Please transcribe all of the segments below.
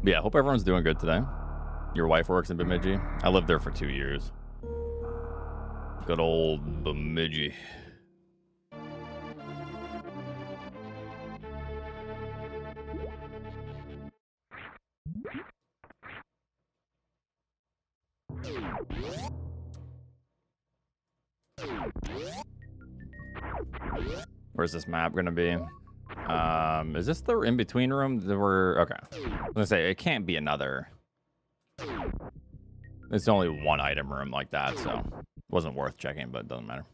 Yeah, hope everyone's doing good today. Your wife works in Bemidji? I lived there for 2 years. Good old Bemidji. Where's this map gonna be? Is this the in-between room? Okay. I was gonna say, it can't be another. It's only one item room like that, so wasn't worth checking, but it doesn't matter.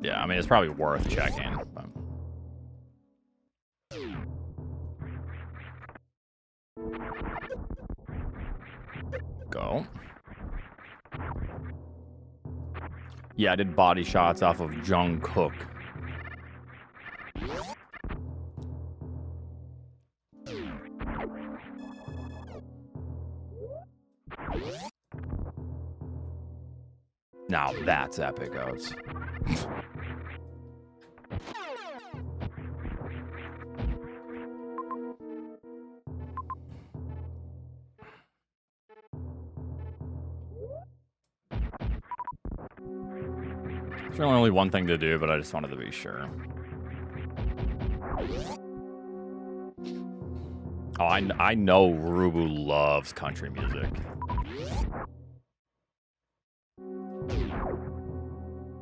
Yeah, I mean, it's probably worth checking. But... Go. Yeah, I did body shots off of Jungkook. Now that's epic, Oats. There's really only one thing to do, but I just wanted to be sure. Oh, I know Rubu loves country music.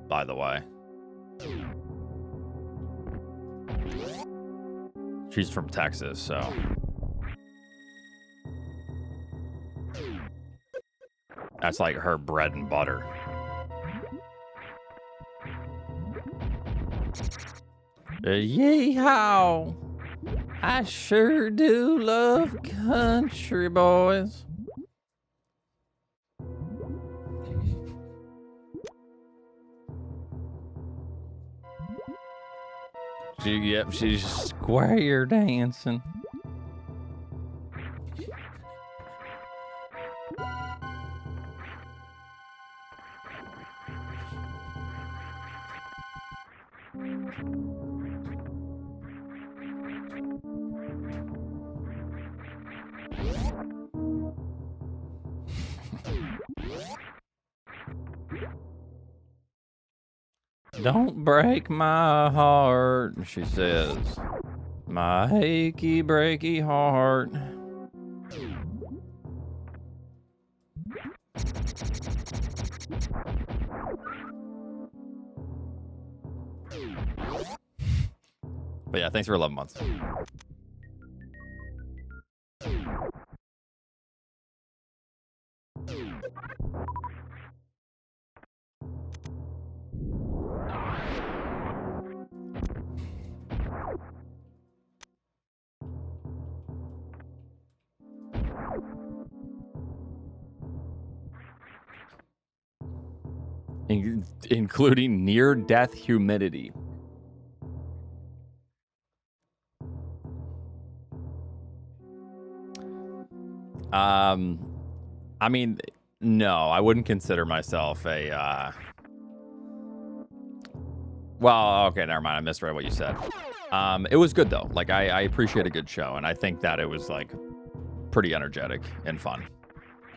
By the way. She's from Texas, so. That's like her bread and butter. Yeehaw! I sure do love country boys. Yep, she's square dancing. Don't break my heart, she says. My achy, breaky heart. But yeah, thanks for 11 months. Including near-death humidity. I mean, no, I wouldn't consider myself a, well, okay, never mind. I misread what you said. It was good, though. Like, I appreciate a good show, and I think that it was, like, pretty energetic and fun.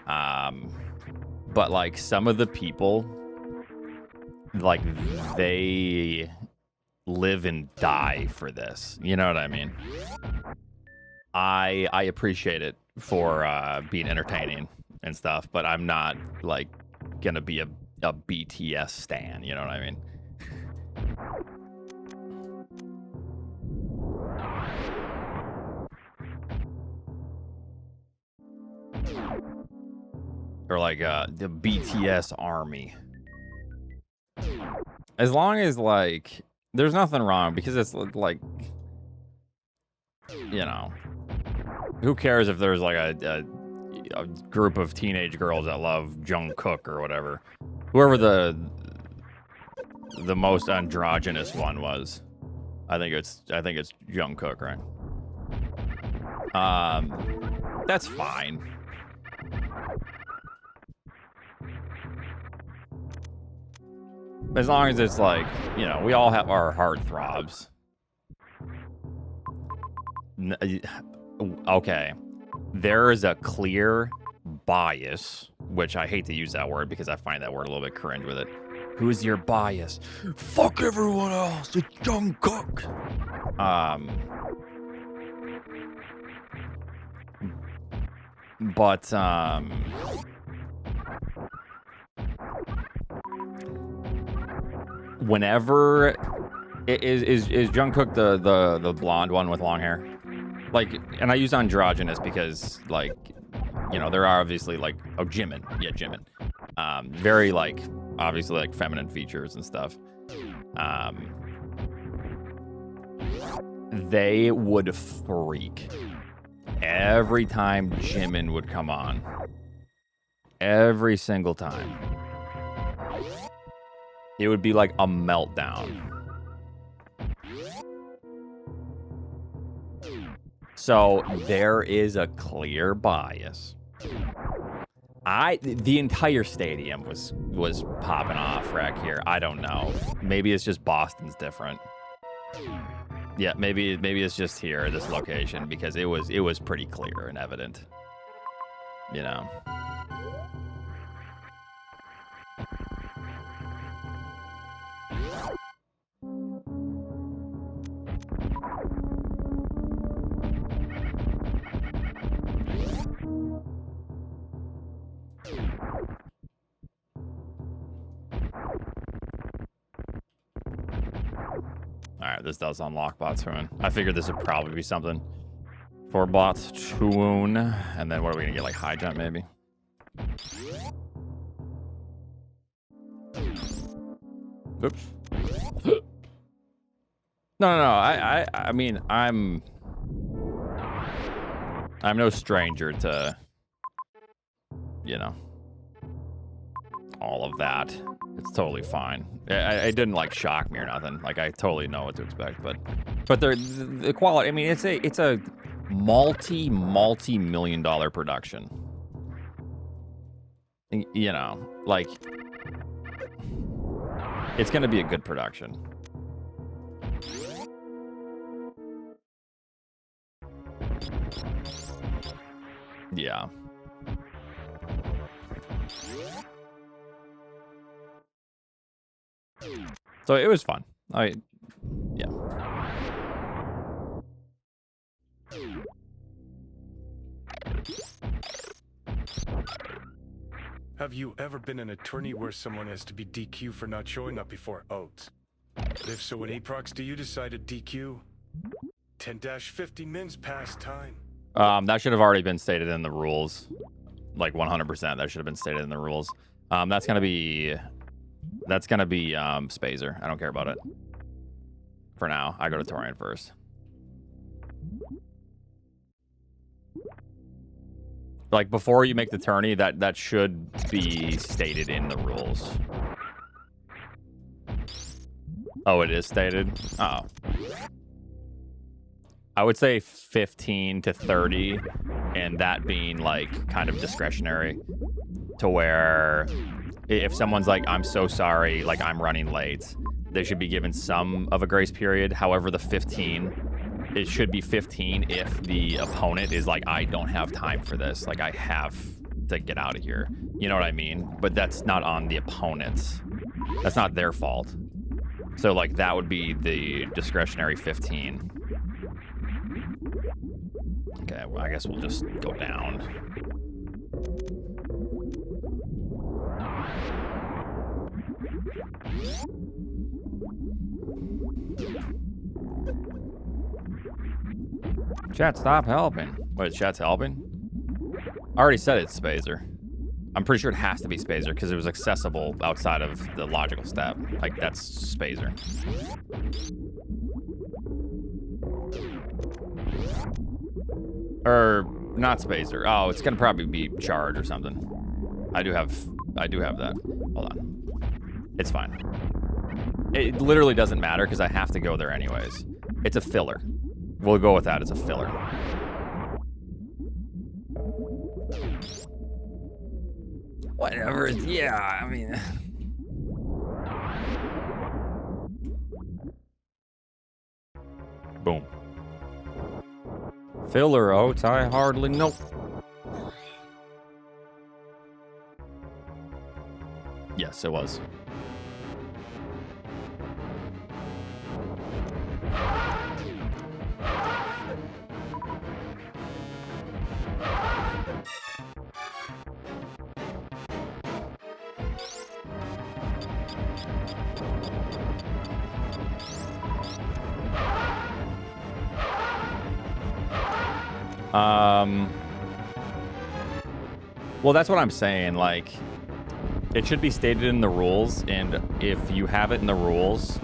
But, like, some of the people, like, they live and die for this. You know what I mean? I appreciate it for being entertaining and stuff, but I'm not, like, gonna be a BTS stan. You know what I mean? Or, like, the BTS army. As long as, like, there's nothing wrong, because it's, like, you know, who cares if there's, like, a group of teenage girls that love Jungkook or whatever. Whoever the most androgynous one was. I think it's Jungkook, right? That's fine. As long as it's like, you know, we all have our heartthrobs. Okay. There is a clear bias, which I hate to use that word because I find that word a little bit cringe with it. Who's your bias? Fuck everyone else. It's Jungkook. But whenever is Jungkook the blonde one with long hair? Like, and I use androgynous because, like, you know, there are obviously like, oh, Jimin, yeah, Jimin, very like obviously like feminine features and stuff. They would freak every time Jimin would come on. Every single time. It would be like a meltdown. So there is a clear bias. The entire stadium was popping off right here. I don't know. Maybe it's just Boston's different. Yeah, maybe it's just here, this location, because it was pretty clear and evident. You know. Alright, this does unlock bot tune. I figured this would probably be something for bot tune. And then what are we gonna get, like high jump maybe? Oops. No, I mean, I'm no stranger to, you know, all of that. It's totally fine. It didn't like shock me or nothing. Like, I totally know what to expect, but the quality, I mean, it's a multi-million-dollar production. You know, like, it's gonna be a good production. Yeah. So it was fun. Yeah. Have you ever been in a tourney where someone has to be DQ for not showing up before Oats? If so, when Aprox do you decide to DQ? 10-50 mins past time. That should have already been stated in the rules. Like 100%. That should have been stated in the rules. That's gonna be Spazer. I don't care about it. For now, I go to Torian first. Like, before you make the tourney, that should be stated in the rules. Oh, it is stated? Oh. I would say 15 to 30, and that being, like, kind of discretionary. To where, if someone's like, I'm so sorry, like, I'm running late, they should be given some of a grace period. However, the 15... It should be 15 if the opponent is like, I don't have time for this. Like, I have to get out of here. You know what I mean? But that's not on the opponents. That's not their fault. So, like, that would be the discretionary 15. Okay, well, I guess we'll just go down. Chat, stop helping. Wait, chat's helping? I already said it's Spazer. I'm pretty sure it has to be Spazer because it was accessible outside of the logical step. Like, that's Spazer. Or not Spazer. Oh, it's gonna probably be Charge or something. I do have that. Hold on. It's fine. It literally doesn't matter because I have to go there anyways. It's a filler. We'll go with that as a filler. Whatever. Yeah, I mean... Boom. Filler oats, I hardly know. Yes, it was. Well, that's what I'm saying. Like, it should be stated in the rules, and if you have it in the rules,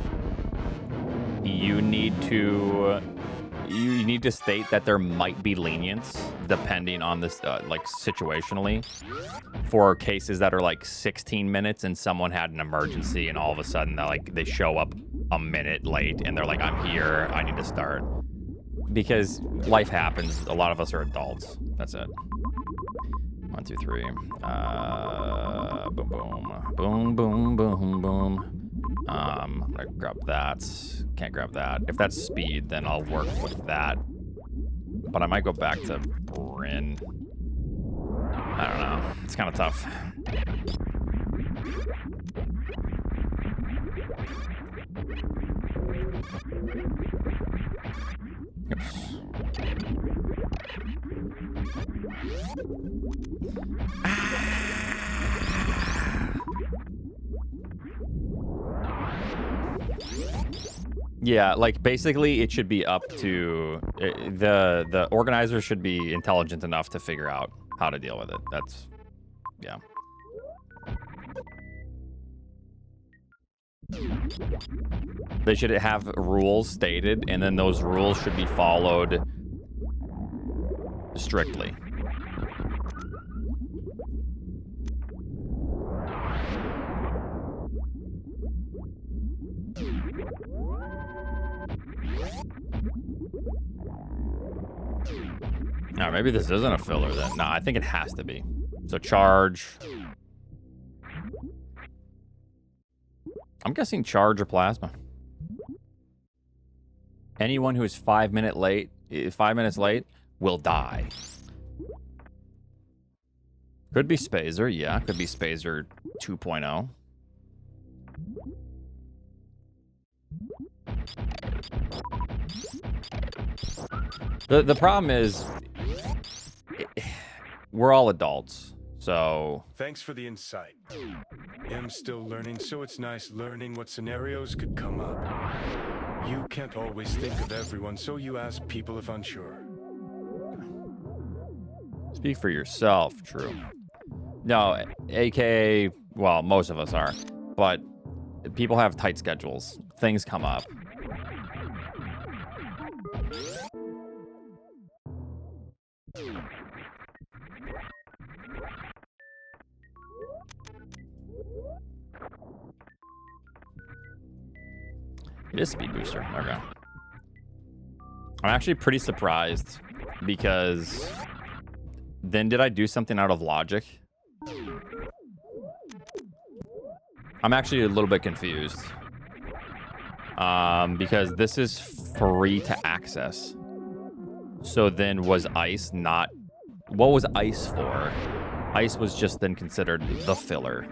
you need to state that there might be lenience depending on this, like situationally, for cases that are like 16 minutes and someone had an emergency and all of a sudden they show up a minute late and they're like, I'm here, I need to start. Because life happens. A lot of us are adults. That's it. 1, 2, 3. Boom, boom. Boom, boom, boom, boom. I'm gonna grab that. Can't grab that. If that's speed, then I'll work with that. But I might go back to Bryn. I don't know. It's kind of tough. Oops. Yeah, like basically it should be up to the organizer should be intelligent enough to figure out how to deal with it. That's, yeah. They should have rules stated, and then those rules should be followed strictly. No, maybe this isn't a filler then. No, I think it has to be. So charge. I'm guessing charge or plasma. Anyone who is 5 minutes late will die. Could be Spazer, yeah. Could be Spazer 2.0. The problem is, we're all adults, so... Thanks for the insight. I'm still learning, so it's nice learning what scenarios could come up. You can't always think of everyone, so you ask people if unsure. Speak for yourself, true. No, aka, well, most of us are, but people have tight schedules. Things come up. It is Speed Booster. Okay. I'm actually pretty surprised because then did I do something out of logic? I'm actually a little bit confused. Because this is free to access. So then was ice not... What was ice for? Ice was just then considered the filler.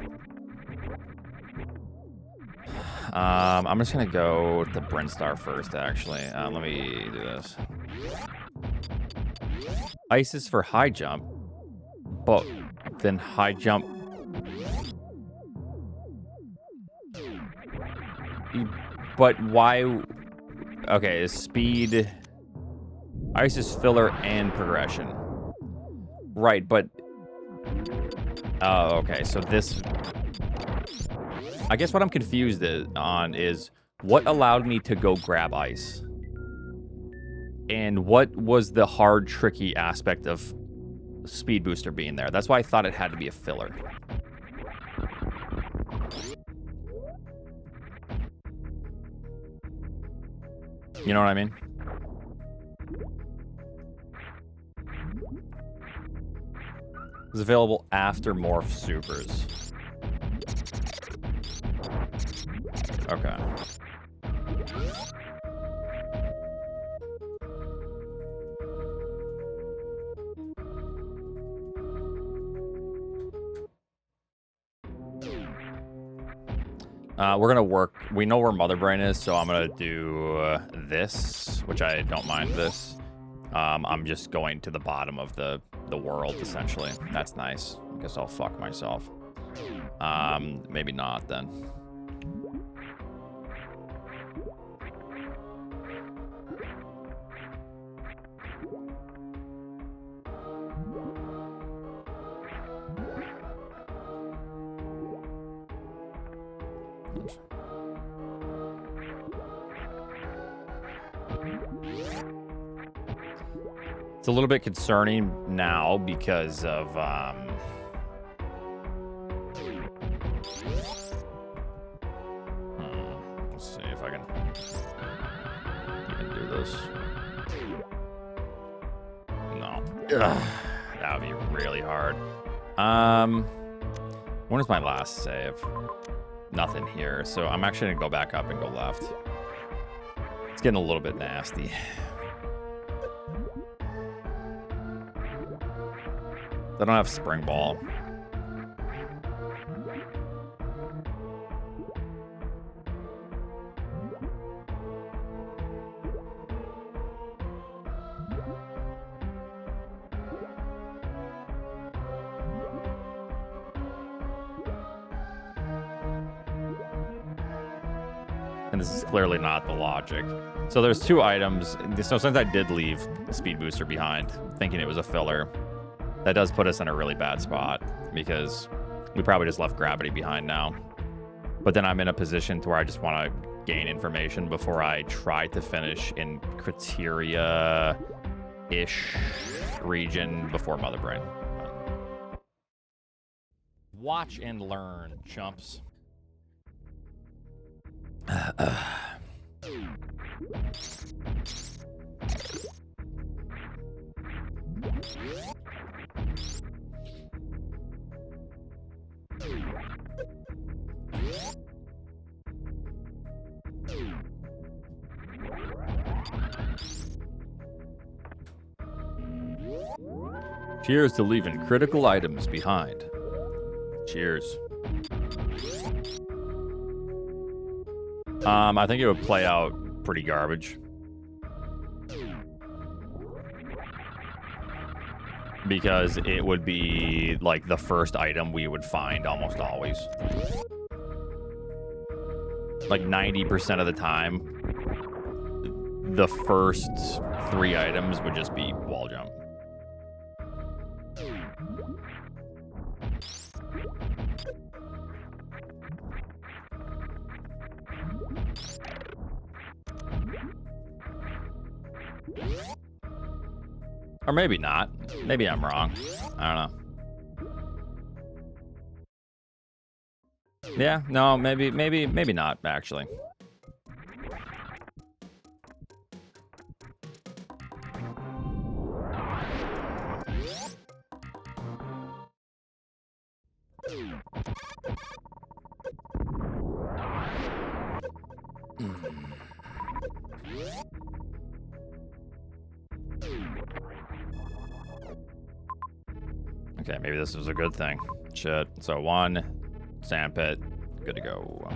I'm just gonna go to Brinstar first, actually. Let me do this. Ice is for high jump, but then high jump... But why... Okay, is speed... Ice is filler and progression. Right, but... Oh, okay, so this... I guess what I'm confused on is what allowed me to go grab ice? And what was the hard, tricky aspect of Speed Booster being there? That's why I thought it had to be a filler. You know what I mean? It's available after Morph Supers. Okay. We're gonna work. We know where Mother Brain is, so I'm gonna do this, which I don't mind this. I'm just going to the bottom of the world, essentially. That's nice. I guess I'll fuck myself. Maybe not then. It's a little bit concerning now because of let's see if I can even do this. No. Ugh, that would be really hard. When was my last save? Nothing here, so I'm actually gonna go back up and go left. It's getting a little bit nasty. They don't have spring ball. And this is clearly not the logic. So there's 2 items. So since I did leave the speed booster behind, thinking it was a filler, that does put us in a really bad spot because we probably just left gravity behind now. But then I'm in a position to where I just want to gain information before I try to finish in Criteria-ish region before Mother Brain. Watch and learn, chumps. Cheers to leaving critical items behind. Cheers. I think it would play out pretty garbage. Because it would be like the first item we would find almost always. Like 90% of the time, the first 3 items would just be wall jump. Or maybe not. Maybe I'm wrong. I don't know. Yeah, no, maybe not, actually. Okay, maybe this was a good thing. Shit. So 1, sandpit, good to go.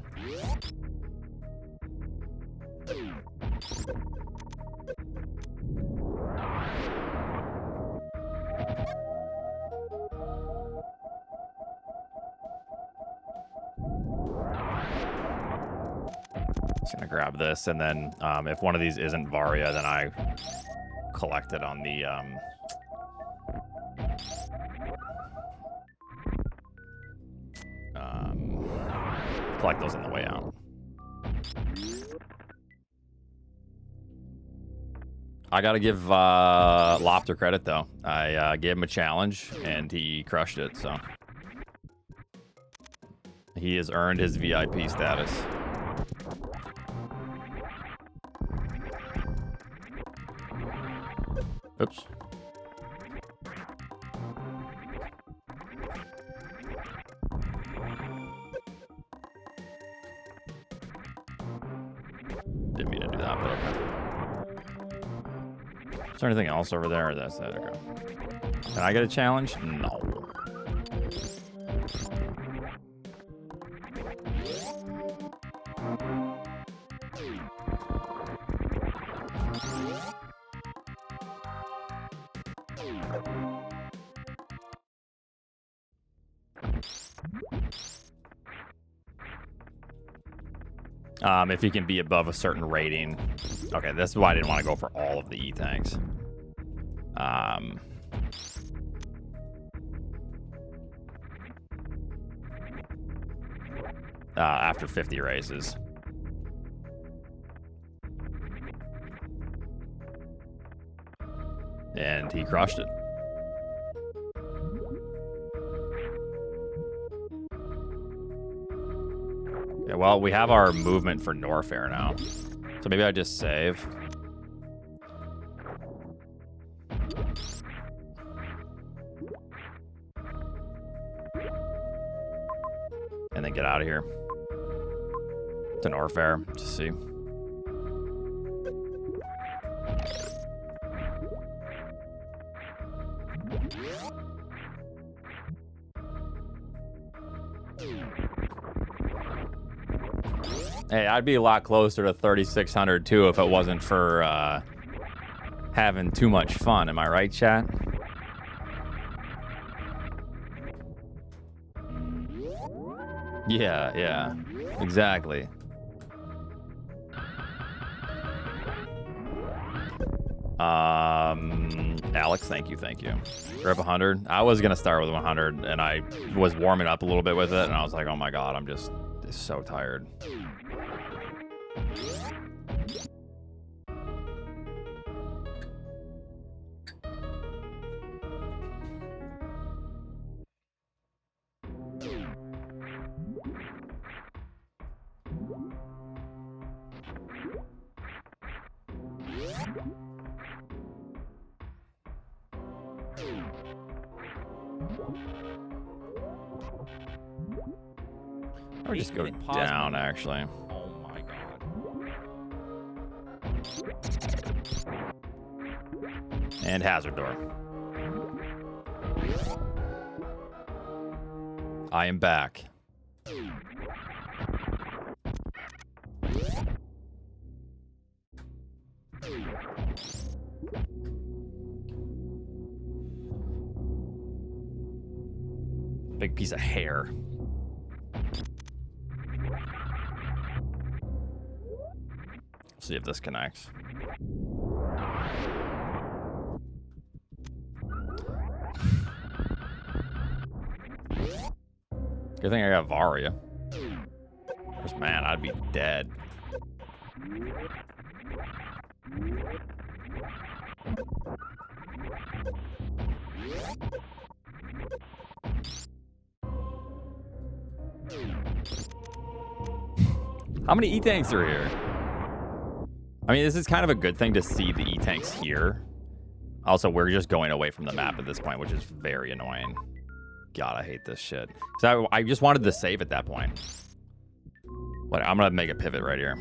Just gonna grab this, and then if one of these isn't Varia, then I collect it on the collect those on the way out. I gotta give Lofter credit though. I gave him a challenge and he crushed it, so he has earned his VIP status. Oops. Didn't mean to do that, but okay. Is there anything else over there? That's it. Okay. Can I get a challenge? No. If you can be above a certain rating. Okay, this is why I didn't want to go for all of the E-tanks. After 50 races. And he crushed it. Yeah, well, we have our movement for Norfair now. So maybe I just save. And then get out of here. To Norfair, to see. Hey, I'd be a lot closer to 3,600 too if it wasn't for having too much fun. Am I right, chat? Yeah, exactly. Alex, thank you. Grab 100. I was gonna start with 100, and I was warming up a little bit with it, and I was like, oh my god, I'm just so tired. Or just go down, actually. Oh my god. And hazard door. I am back. Big piece of hair. See if this connects. Good thing I got Varia. Because, man, I'd be dead. How many E-tanks are here? I mean, this is kind of a good thing to see the E-tanks here. Also, we're just going away from the map at this point, which is very annoying. God, I hate this shit. So I just wanted to save at that point. But I'm gonna make a pivot right here.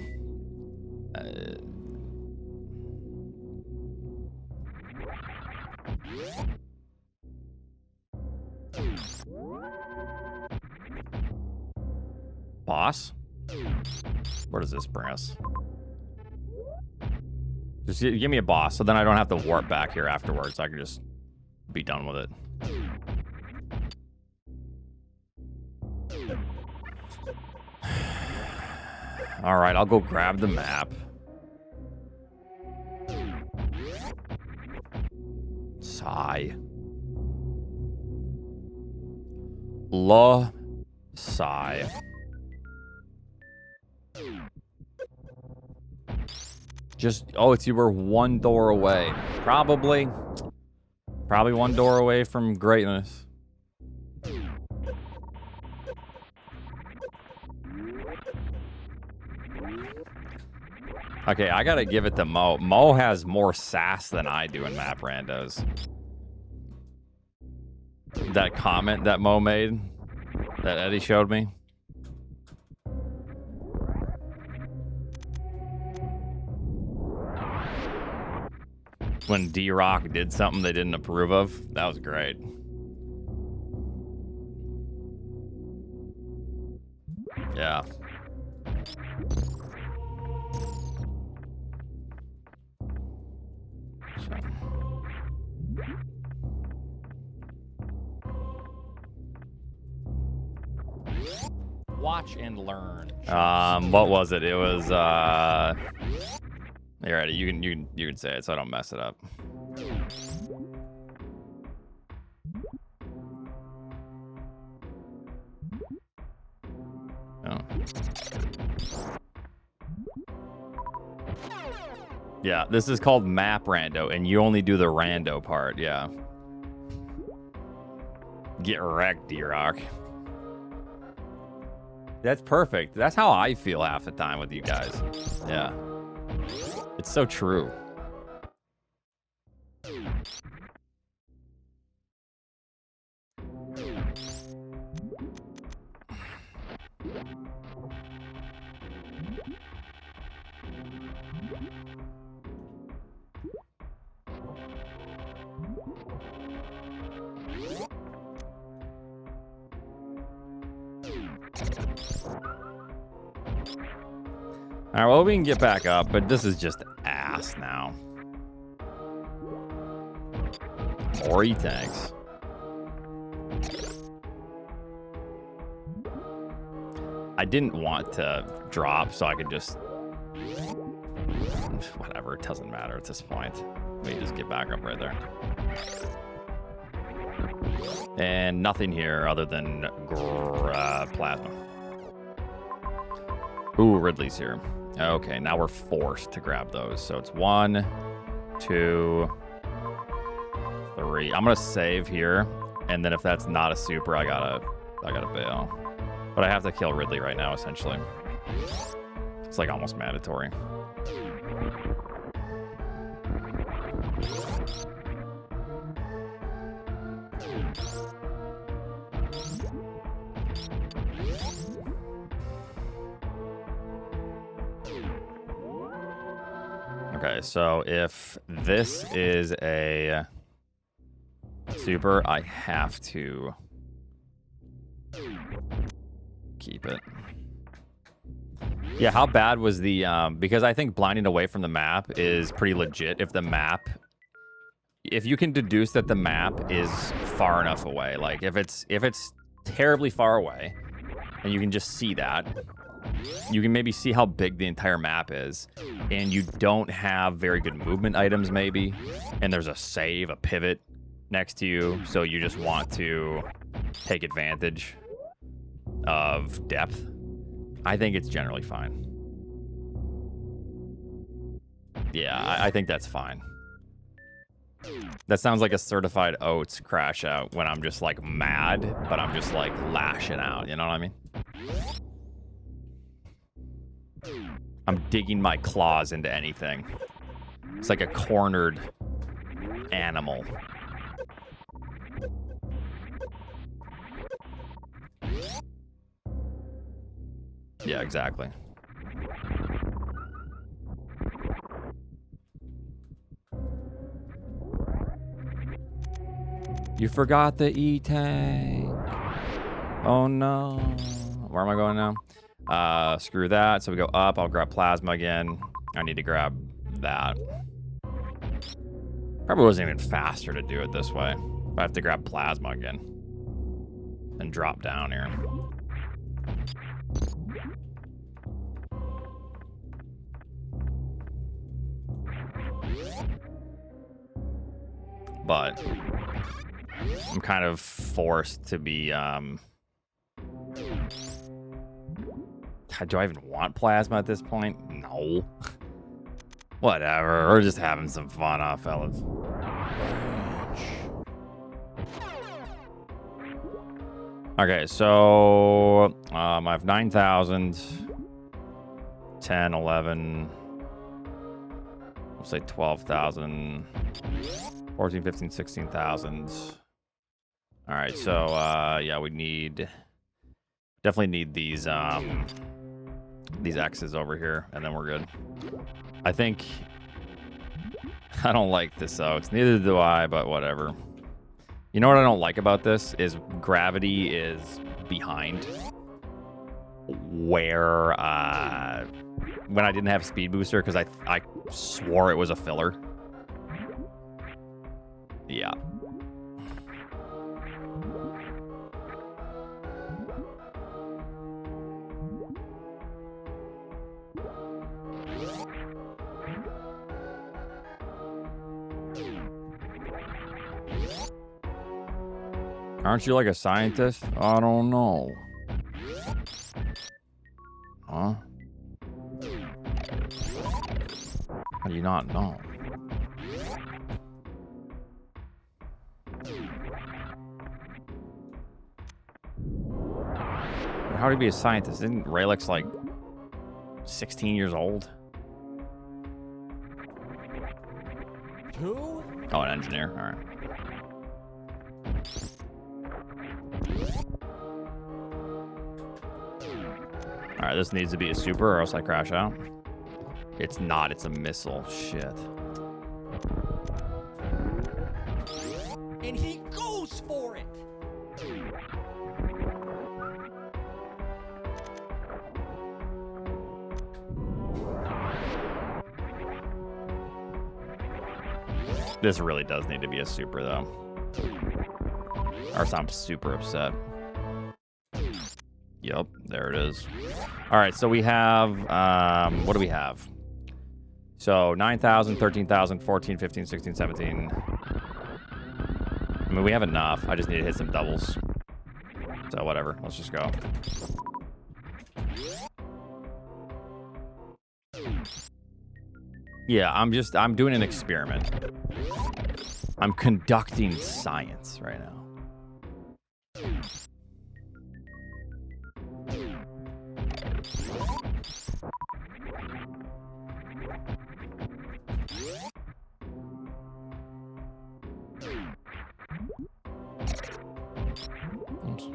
Boss? Where does this bring us? Just give me a boss, so then I don't have to warp back here afterwards. I can just be done with it. All right, I'll go grab the map. Sigh. Sigh. Just, oh, you were one door away. Probably one door away from greatness. Okay, I gotta give it to Mo. Mo has more sass than I do in map randos. That comment that Mo made, that Eddie showed me. When D-Rock did something they didn't approve of, that was great. Yeah. Watch and learn. What was it? It was you're ready. You can say it so I don't mess it up. Oh. Yeah, this is called map rando, and you only do the rando part. Yeah. Get wrecked, D-Rock. That's perfect. That's how I feel half the time with you guys. Yeah. It's so true. All right, well, we can get back up, but this is just ass now. More E-tanks. I didn't want to drop, so I could just... Whatever, it doesn't matter at this point. Let me just get back up right there. And nothing here other than plasma. Ooh, Ridley's here. Okay, now we're forced to grab those. So it's 1, 2, 3. I'm gonna save here, and then if that's not a super, I gotta bail. But I have to kill Ridley right now, essentially. It's like almost mandatory. Okay, so if this is a super, I have to keep it. Yeah, how bad was the because I think blinding away from the map is pretty legit. If you can deduce that the map is far enough away, like if it's terribly far away and you can just see that, you can maybe see how big the entire map is, and you don't have very good movement items maybe, and there's a save, a pivot next to you, so you just want to take advantage of depth. I think it's generally fine. Yeah, I think that's fine. That sounds like a certified Oats crash out when I'm just like mad, but I'm just like lashing out, you know what I mean? I'm digging my claws into anything. It's like a cornered animal. Yeah, exactly. You forgot the E-tank. Oh no. Where am I going now? Screw that. So we go up. I'll grab plasma again. I need to grab that. Probably wasn't even faster to do it this way. I have to grab plasma again. And drop down here. But I'm kind of forced to be do I even want plasma at this point? No. Whatever. We're just having some fun, fellas. Okay, so I have 9,000, 10, 11, we'll say 12,000, 14, 15, 16,000. All right, so yeah, we definitely need these X's over here, and then we're good. I think I don't like this Oats. Neither do I, but whatever. You know what I don't like about this is gravity is behind where when I didn't have speed booster because I swore it was a filler. Yeah. Aren't you like a scientist? I don't know. Huh? How do you not know? How would he be a scientist? Isn't Raylex like 16 years old? Who? Oh, an engineer. All right. All right, this needs to be a super or else I crash out. It's not. It's a missile. Shit. And he goes for it. This really does need to be a super, though. Or else I'm super upset. Yep, there it is. All right, so we have, what do we have? So 9,000, 13,000, 14, 15, 16, 17. I mean, we have enough. I just need to hit some doubles. So whatever, let's just go. Yeah, I'm doing an experiment. I'm conducting science right now. Oops.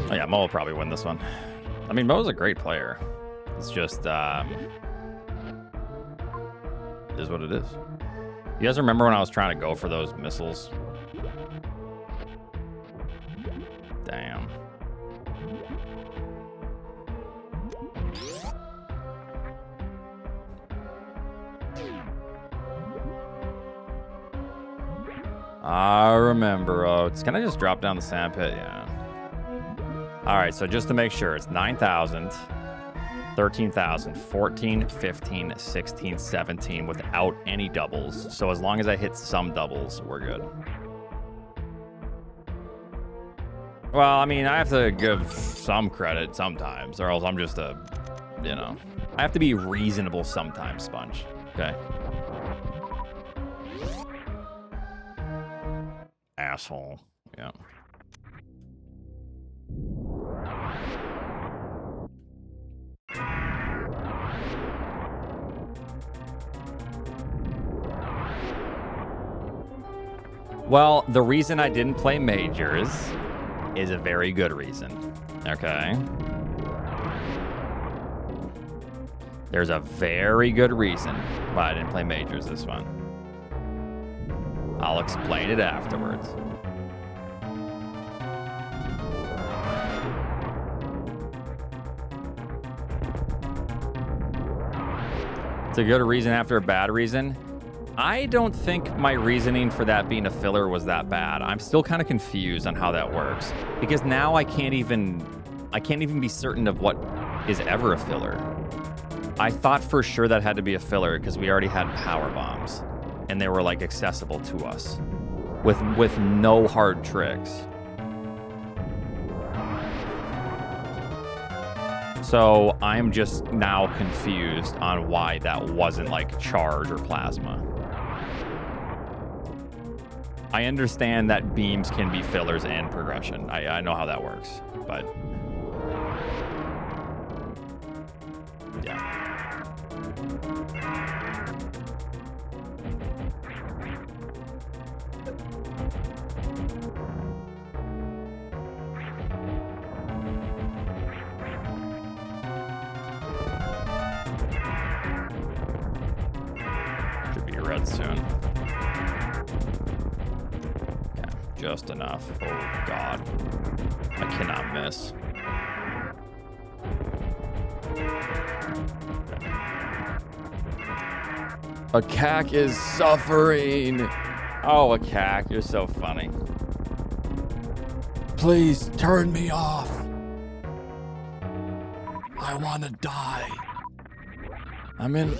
Oh yeah, Mo will probably win this one. I mean, Mo's a great player. It's just, it is what it is. You guys remember when I was trying to go for those missiles? Damn. I remember. Oh, it's can I just drop down the sandpit? Yeah. All right, so just to make sure, it's 9,000, 13,000, 14, 15, 16, 17 without any doubles. So as long as I hit some doubles, we're good. Well, I mean, I have to give some credit sometimes, or else I'm just a, you know, I have to be reasonable sometimes, Sponge. Okay. Asshole. Yeah. Well, the reason I didn't play majors is a very good reason. Okay. There's a very good reason why I didn't play majors this one. I'll explain it afterwards. It's a good reason after a bad reason. I don't think my reasoning for that being a filler was that bad. I'm still kind of confused on how that works because now I can't even be certain of what is ever a filler. I thought for sure that had to be a filler because we already had power bombs and they were like accessible to us with no hard tricks. So I'm just now confused on why that wasn't like charge or plasma. I understand that beams can be fillers and progression. I know how that works, but yeah. Should be red soon. Yeah, just enough. Oh God, I cannot miss. A cack is suffering. Oh, a cack, you're so funny. Please turn me off. I want to die. I'm in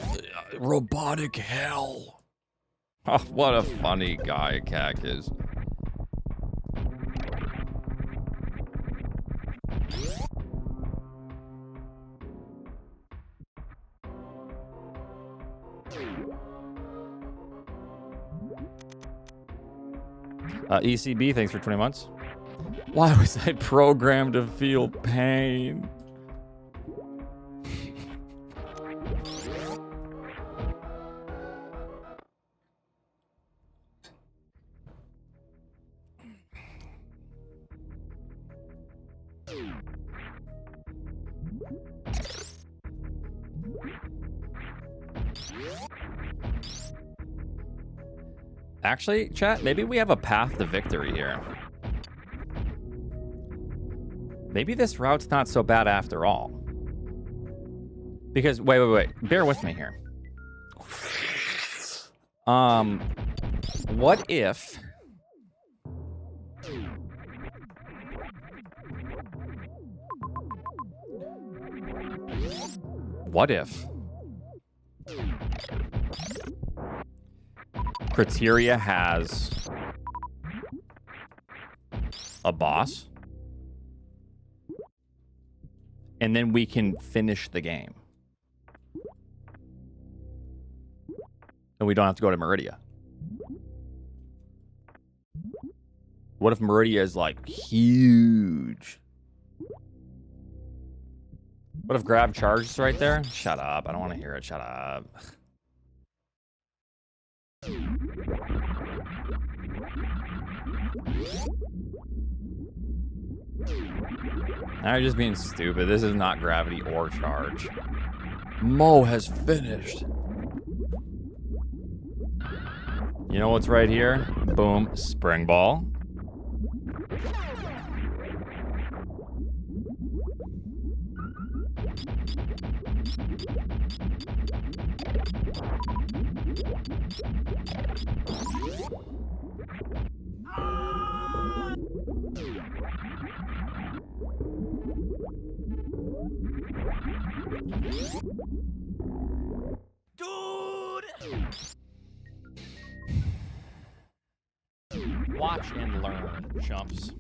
robotic hell. Oh, what a funny guy Cack is. ECB, thanks for 20 months. Why was I programmed to feel pain? Actually, chat, maybe we have a path to victory here. Maybe this route's not so bad after all. Because, wait. Bear with me here. What if... What if... Criteria has a boss, and then we can finish the game, and we don't have to go to Meridia. What if Meridia is like huge? What if Grab charges right there? Shut up, I don't want to hear it. Shut up. Now you're just being stupid. This is not gravity or charge. Mo has finished. You know what's right here? Boom. Spring ball. Watch and learn, chumps.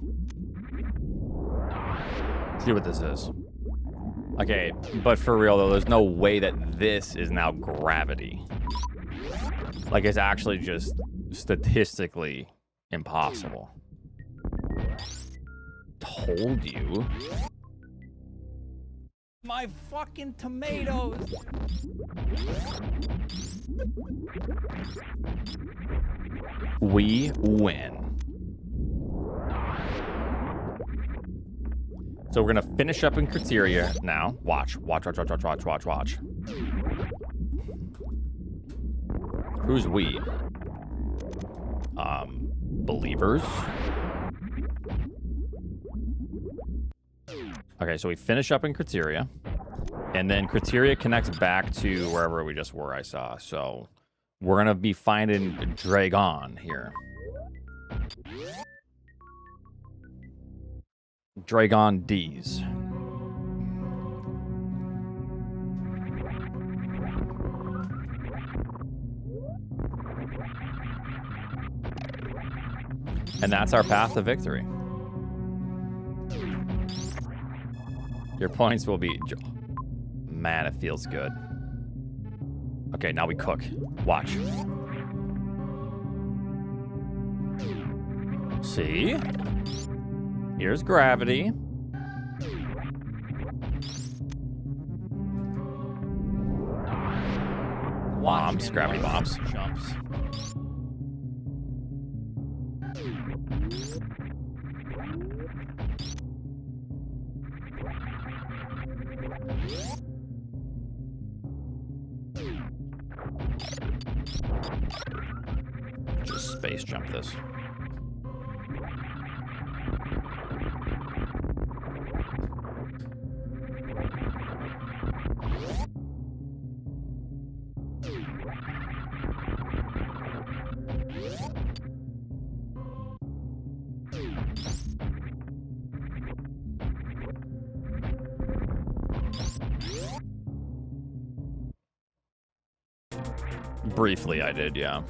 See what this is. Okay, but for real though, there's no way that this is now gravity. Like, it's actually just statistically impossible. Told you. My fucking tomatoes. We win. So we're gonna finish up in criteria now. Watch. Who's we? Believers. Okay, so we finish up in criteria, and then criteria connects back to wherever we just were. I saw. So we're gonna be finding Dragon here. Dragon D's. And that's our path to victory. Your points will be... Man, it feels good. Okay, now we cook. Watch. See? Here's gravity. Bombs, gravity bombs. Jumps. Just space jump this. Briefly, I did, yeah.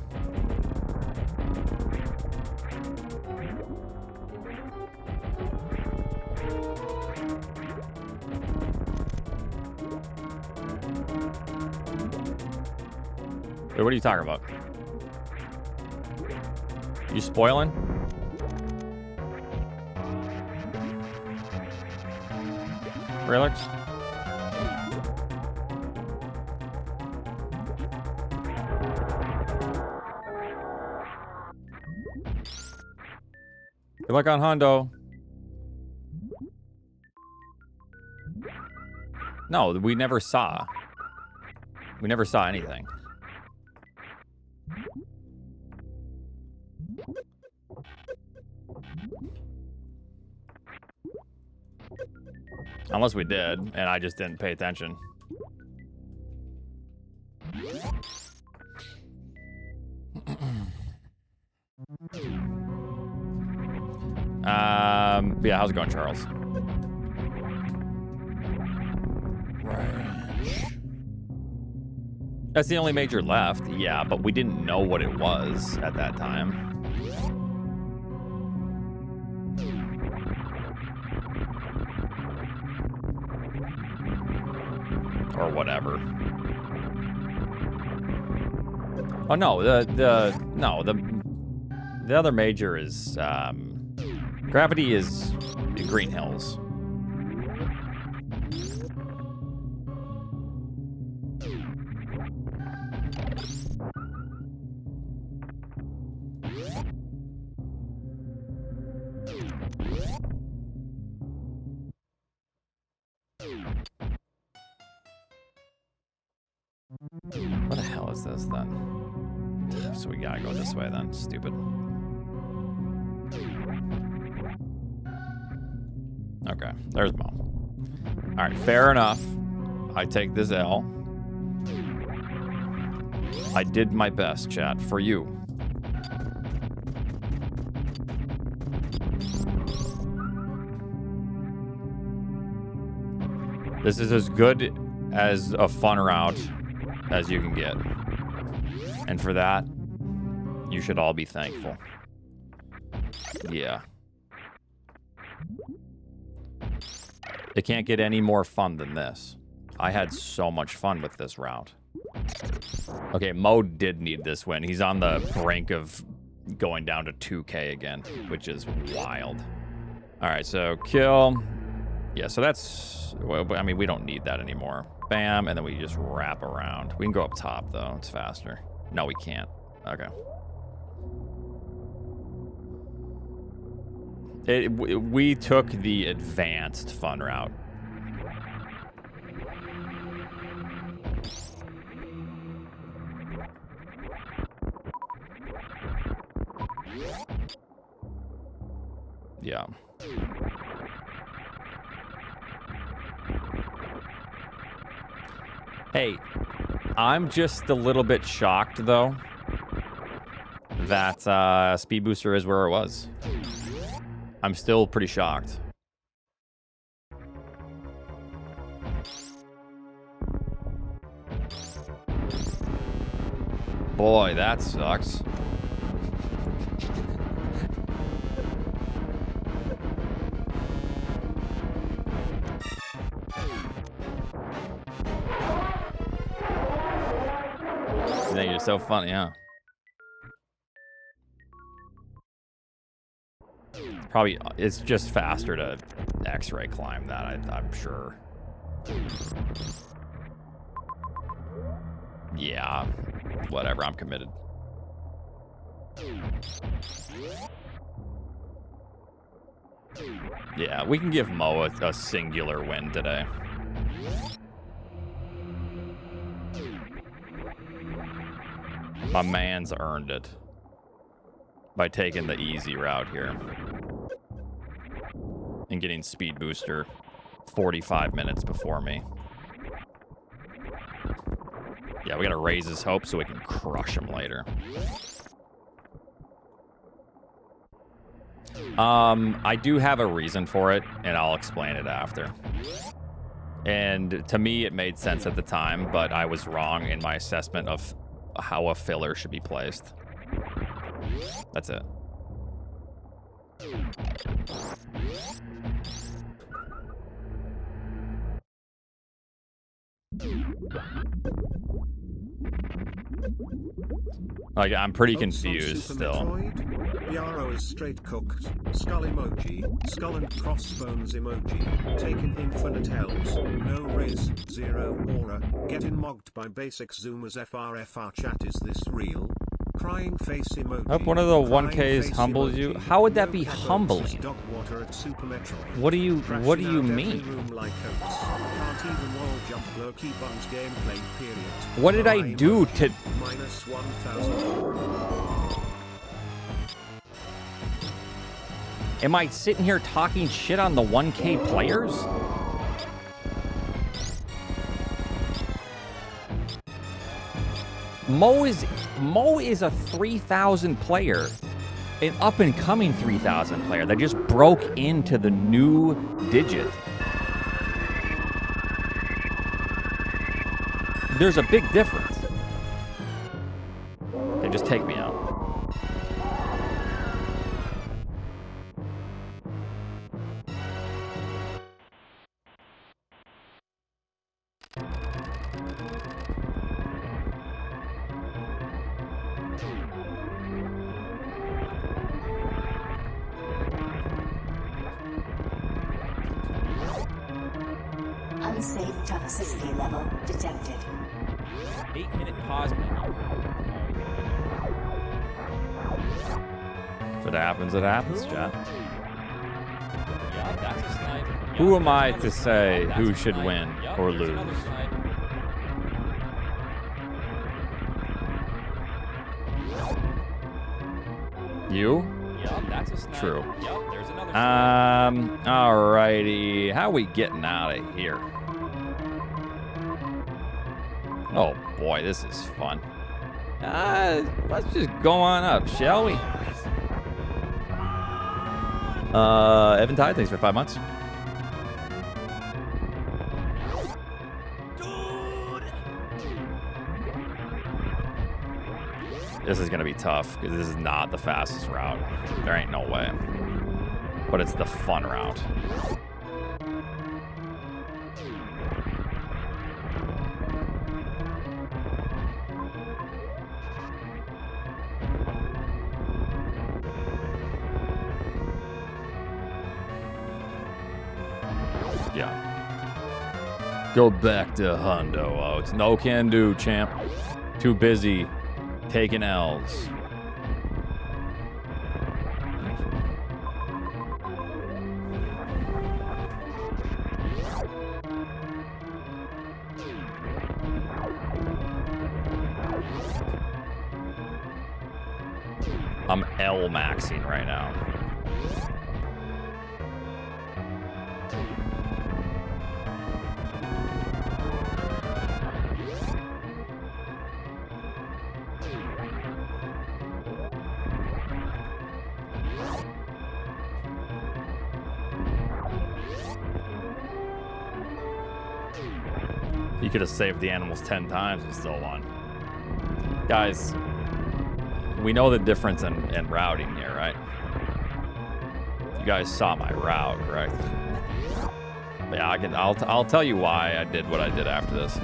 Wait, what are you talking about? You spoiling? Relax. Good luck on Hondo. No, we never saw. We never saw anything. Unless we did, and I just didn't pay attention. Yeah, how's it going, Charles? That's the only major left, yeah, but we didn't know what it was at that time. Or whatever. Oh no, the other major is Gravity is Green Hills. What the hell is this then? So we gotta go this way then. Stupid. Okay, there's Mo. Alright, fair enough. I take this L. I did my best, chat, for you. This is as good as a fun route as you can get. And for that, you should all be thankful. Yeah. It can't get any more fun than this. I had so much fun with this route. Okay, Mo did need this win. He's on the brink of going down to 2K again, which is wild. All right, so kill. Yeah, so that's, well, I mean, we don't need that anymore. Bam, and then we just wrap around. We can go up top, though. It's faster. No, we can't. Okay. We took the advanced fun route. Yeah. Hey, I'm just a little bit shocked, though, that Speed Booster is where it was. I'm still pretty shocked. Boy, that sucks. You think you're so funny, huh? Probably, it's just faster to X-ray climb that, I'm sure. Yeah, whatever, I'm committed. Yeah, we can give Mo a singular win today. My man's earned it by taking the easy route here and getting Speed Booster 45 minutes before me. Yeah, we gotta raise his hope so we can crush him later. I do have a reason for it, and I'll explain it after. And to me, it made sense at the time, but I was wrong in my assessment of how a filler should be placed. That's it. Like, I'm pretty confused still. Metroid, Yarrow is straight cooked. Skull emoji, skull and crossbones emoji. Taking infinite hells. No riz, zero aura. Getting mogged by basic zoomers FRFR chat. Is this real? Crying face emoji. Hope one of the 1Ks humbles you. How would that be humbling? Dog water at Super Metroid. What do you mean? Like can't even wall jump low key buns gameplay period. What did I do to minus 1000? Am I sitting here talking shit on the 1K players? Mo is a 3,000 player, an up-and-coming 3,000 player that just broke into the new digit. There's a big difference. Okay, just take me out. Unsafe toxicity level detected. 8-minute pause menu. If it happens, chat. Yeah, that's a snipe. Who am I to say who should win or lose? You? Yep, that's a snipe. True. Yep, there's another snipe. Alrighty. How we getting out of here? Oh boy, this is fun. Let's just go on up, shall we? Evan Tide, thanks for 5 months. This is gonna be tough because this is not the fastest route. There ain't no way. But it's the fun route. Yeah. Go back to Hundo. Oh, it's no can do, champ. Too busy taking L's. I'm L maxing right now. You could have saved the animals 10 times and still won. Guys, we know the difference in routing here, right? You guys saw my route, correct? But yeah, I'll tell you why I did what I did after this.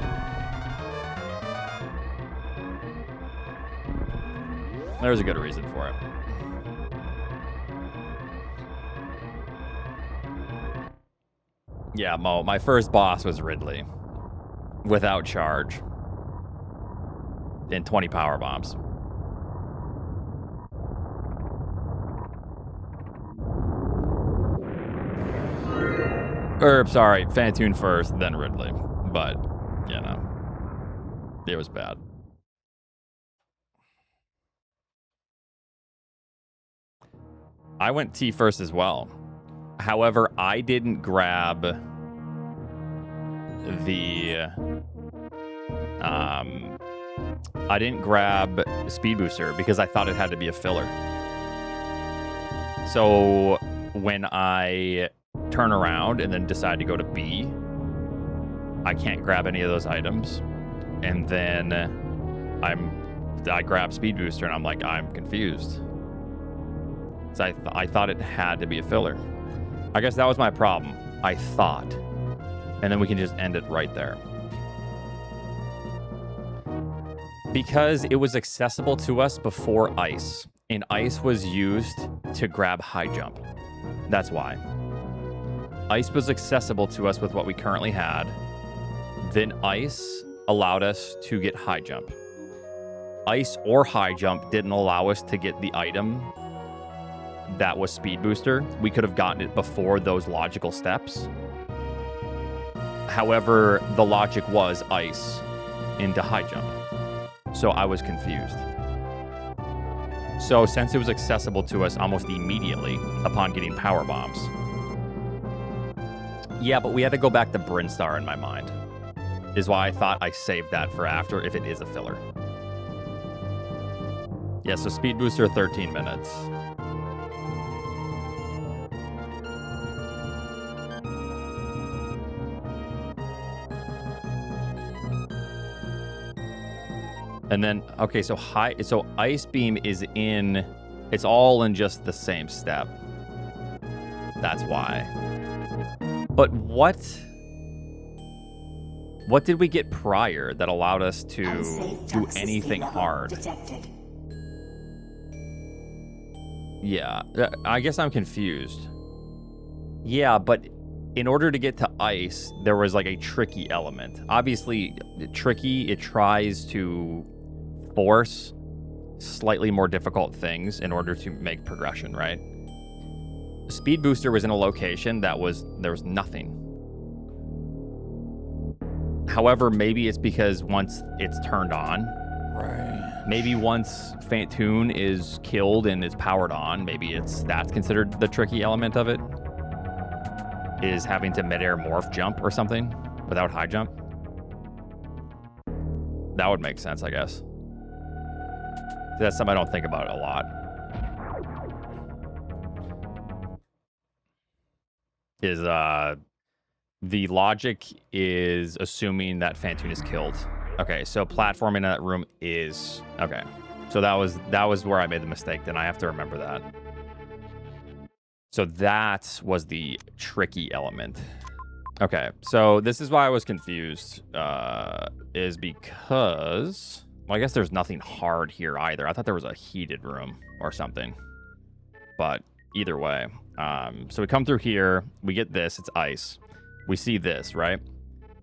There's a good reason for it. Yeah, Mo, my first boss was Ridley. Without charge. And 20 power bombs. Or, sorry, Phantoon first, then Ridley. But, you know, it was bad. I went T first as well. However, I didn't grab the I didn't grab Speed Booster because I thought it had to be a filler. So when I turn around and then decide to go to B, I can't grab any of those items. And then I grab Speed Booster and I'm like, I'm confused. So I thought it had to be a filler. I guess that was my problem. I thought. And then we can just end it right there. Because it was accessible to us before ice. And ice was used to grab high jump. That's why. Ice was accessible to us with what we currently had. Then ice allowed us to get high jump. Ice or high jump didn't allow us to get the item that was Speed Booster. We could have gotten it before those logical steps. However, the logic was ice into high jump. So I was confused. So since it was accessible to us almost immediately upon getting power bombs. Yeah, but we had to go back to Brinstar in my mind. Is why I thought I saved that for after if it is a filler. Yeah, so Speed Booster 13 minutes. And then, okay, so Ice Beam is in, it's all in just the same step. That's why. But what did we get prior that allowed us to do anything hard? Detected. Yeah, I guess I'm confused. Yeah, but in order to get to ice, there was like a tricky element. Obviously, tricky, it tries to force slightly more difficult things in order to make progression, right? Speed Booster was in a location that there was nothing. However, maybe it's because once it's turned on, Right. maybe once Phantoon is killed and is powered on, maybe that's considered the tricky element of it, is having to midair morph jump or something without high jump. That would make sense, I guess. That's something I don't think about a lot. Is the logic is assuming that Phantoon is killed. Okay, so platforming in that room is okay. So that was where I made the mistake. Then I have to remember that. So that was the tricky element. Okay, so this is why I was confused. Is because, well, I guess there's nothing hard here either. I thought there was a heated room or something. But either way, so we come through here. We get this. It's ice. We see this, right?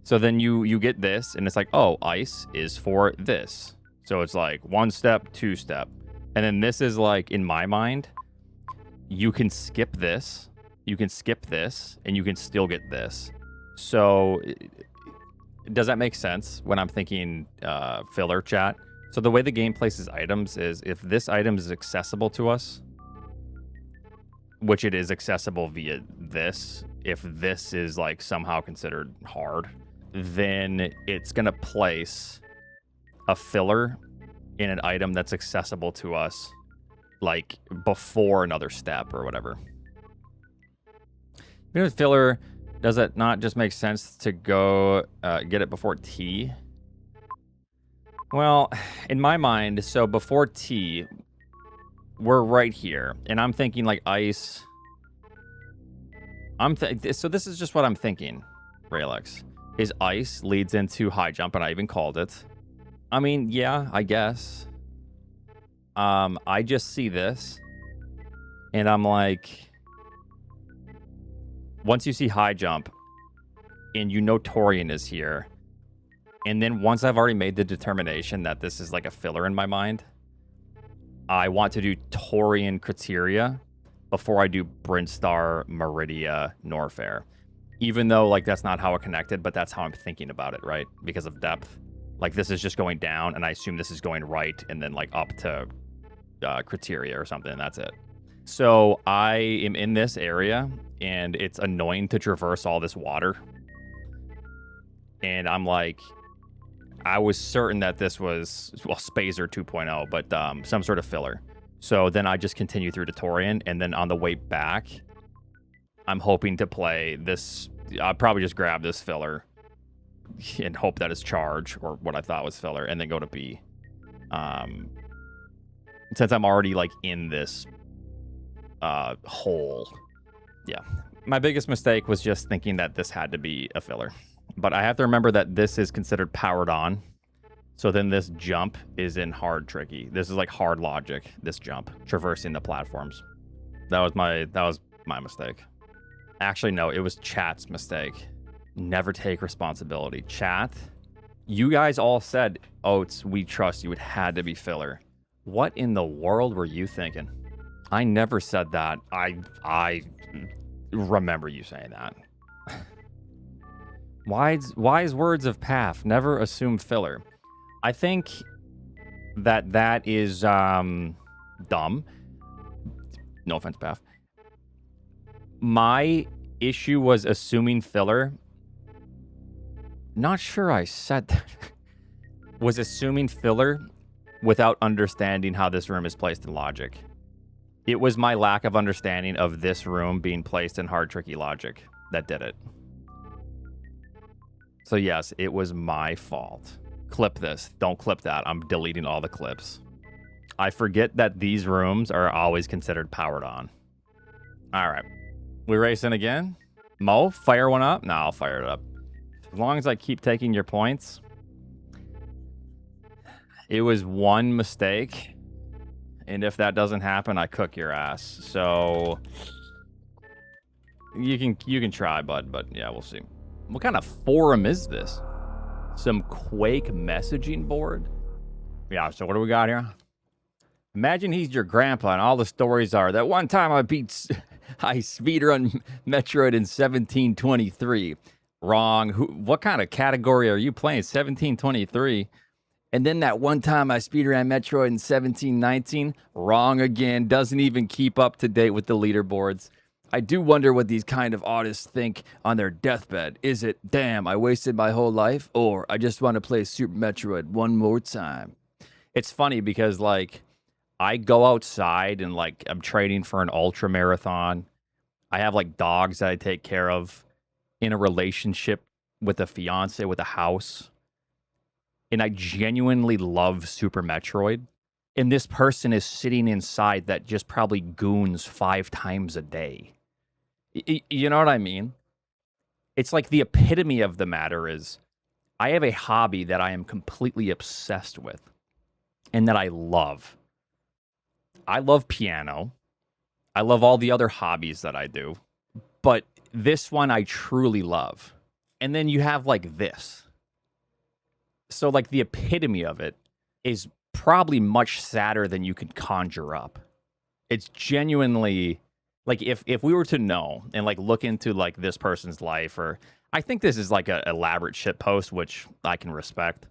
So then you get this, and it's like, oh, ice is for this. So it's like 1 step, 2 step. And then this is like, in my mind, you can skip this, you can skip this, and you can still get this. So does that make sense when I'm thinking filler, chat? So the way the game places items is if this item is accessible to us, which it is accessible via this, if this is like somehow considered hard, then it's going to place a filler in an item that's accessible to us like before another step or whatever. With filler, does it not just make sense to go get it before T? Well, in my mind, so before T, we're right here, and I'm thinking like ice. So this is just what I'm thinking, Raylex. Is ice leads into high jump, and I even called it. I mean, yeah, I guess. I just see this, and I'm like, once you see high jump, and you know Torian is here, and then once I've already made the determination that this is like a filler in my mind, I want to do Torian criteria before I do Brinstar, Meridia, Norfair. even though like that's not how it connected, but that's how I'm thinking about it, right? Because of depth. Like this is just going down, and I assume this is going right, and then like up to criteria or something, and that's it. So I am in this area, and it's annoying to traverse all this water. And I'm like, I was certain that this was, well, Spazer 2.0, but some sort of filler. So then I just continue through Torian, and then on the way back, I'm hoping to play this. I'll probably just grab this filler and hope that it's charge, or what I thought was filler, and then go to B. Since I'm already like in this hole. Yeah. My biggest mistake was just thinking that this had to be a filler. But I have to remember that this is considered powered on. So then this jump is in hard tricky. This is like hard logic, this jump, traversing the platforms. That was my mistake. Actually, no, it was chat's mistake. Never take responsibility. Chat, you guys all said, Oats, we trust you. It had to be filler. What in the world were you thinking? I never said that. I remember you saying that. Wise words of Path. Never assume filler. I think that is dumb. No offense, Path. My issue was assuming filler. Not sure I said that. Was assuming filler without understanding how this room is placed in logic. It was my lack of understanding of this room being placed in hard, tricky logic that did it. So yes, it was my fault. Clip this. Don't clip that. I'm deleting all the clips. I forget that these rooms are always considered powered on. All right. We racing again? Mo, fire one up? No, I'll fire it up. As long as I keep taking your points. It was one mistake. And if that doesn't happen, I cook your ass. So you can try, bud, but yeah, we'll see. What kind of forum is this? Some Quake messaging board? Yeah, so what do we got here? Imagine he's your grandpa and all the stories are that one time I speedrun Metroid in 1723. Wrong. What kind of category are you playing? 1723. And then that one time I speedran Metroid in 1719. Wrong again. Doesn't even keep up to date with the leaderboards. I do wonder what these kind of artists think on their deathbed. Is it, damn, I wasted my whole life? Or I just want to play Super Metroid one more time? It's funny because, like, I go outside and, like, I'm training for an ultra marathon. I have, like, dogs that I take care of, in a relationship with a fiance, with a house. And I genuinely love Super Metroid. And this person is sitting inside that just probably goons 5 times a day. You know what I mean? It's like the epitome of the matter is I have a hobby that I am completely obsessed with and that I love. I love piano. I love all the other hobbies that I do. But this one I truly love. And then you have like this. So like the epitome of it is probably much sadder than you can conjure up. It's genuinely like if we were to know and like look into like this person's life, or I think this is like an elaborate shit post, which I can respect,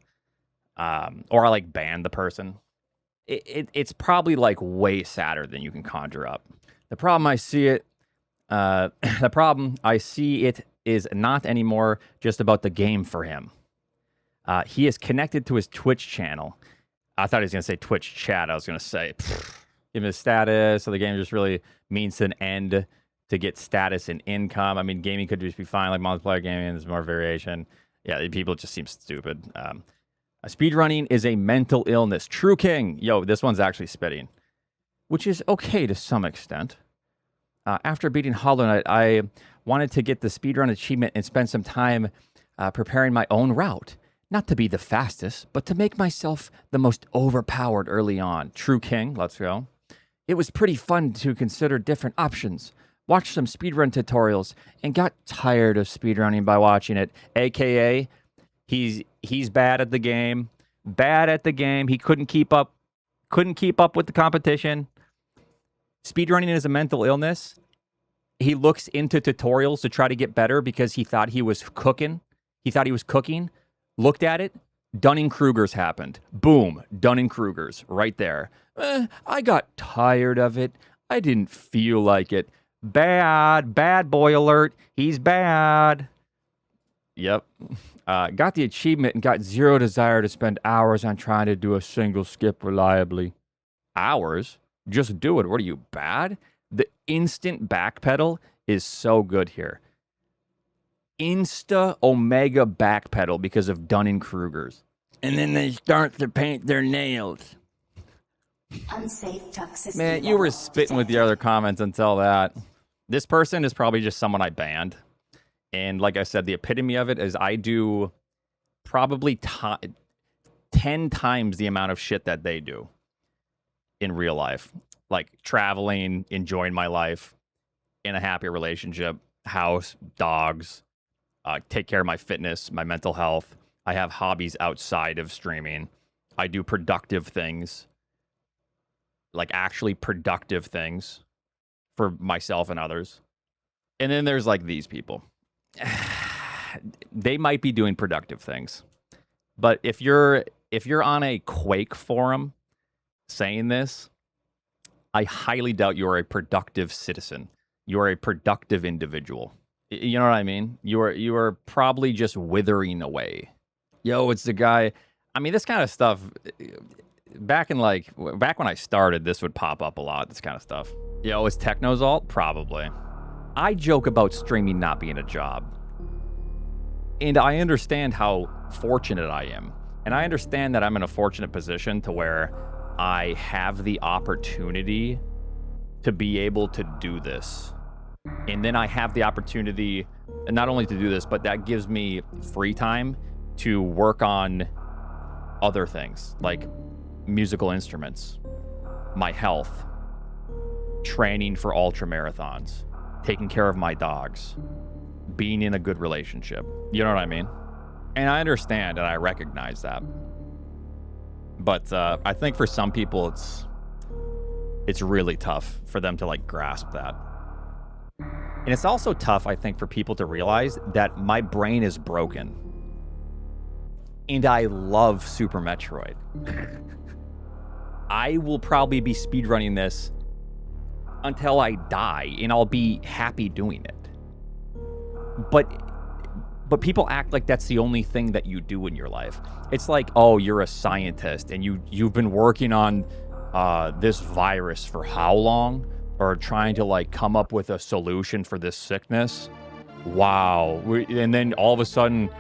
or I like ban the person. It's probably like way sadder than you can conjure up. The problem I see it is not anymore just about the game for him. He is connected to his Twitch channel. I thought he was going to say Twitch chat. I was going to say, give him his status. So the game just really means an end to get status and income. I mean, gaming could just be fine, like multiplayer gaming. There's more variation. Yeah, people just seem stupid. Speedrunning is a mental illness. True King. Yo, this one's actually spitting, which is okay to some extent. After beating Hollow Knight, I wanted to get the speedrun achievement and spend some time preparing my own route. Not to be the fastest, but to make myself the most overpowered early on. True King, let's go. It was pretty fun to consider different options. Watched some speedrun tutorials and got tired of speedrunning by watching it. AKA, he's bad at the game. Bad at the game. He couldn't keep up with the competition. Speedrunning is a mental illness. He looks into tutorials to try to get better because he thought he was cooking. He thought he was cooking. Looked at it. Dunning-Kruger's happened. Boom. Dunning-Kruger's right there. I got tired of it. I didn't feel like it. Bad. Bad boy alert. He's bad. Yep. Got the achievement and got zero desire to spend hours on trying to do a single skip reliably. Hours? Just do it. What are you, bad? The instant backpedal is so good here. Insta Omega backpedal because of Dunning-Kruger's. And then they start to paint their nails. Unsafe toxicity. Man, you were spitting with the other comments until that. This person is probably just someone I banned. And like I said, the epitome of it is I do probably 10 times the amount of shit that they do in real life. Like traveling, enjoying my life, in a happy relationship, house, dogs, take care of my fitness, my mental health. I have hobbies outside of streaming. I do productive things, like actually productive things for myself and others. And then there's like these people. They might be doing productive things. But if you're on a Quake forum saying this, I highly doubt you're a productive citizen. You're a productive individual. You know what I mean? You are probably just withering away. Yo, it's the guy. I mean, this kind of stuff. Back when I started, this would pop up a lot. This kind of stuff. Yo, is Techno's alt? Probably. I joke about streaming not being a job, and I understand how fortunate I am, and I understand that I'm in a fortunate position to where I have the opportunity to be able to do this. And then I have the opportunity not only to do this, but that gives me free time to work on other things like musical instruments, my health, training for ultra marathons, taking care of my dogs, being in a good relationship. You know what I mean? And I understand and I recognize that. But I think for some people, it's really tough for them to like grasp that. And it's also tough, I think, for people to realize that my brain is broken. And I love Super Metroid. I will probably be speedrunning this until I die, and I'll be happy doing it. But people act like that's the only thing that you do in your life. It's like, oh, you're a scientist, and you've been working on this virus for how long? Or trying to like come up with a solution for this sickness. Wow. And then all of a sudden,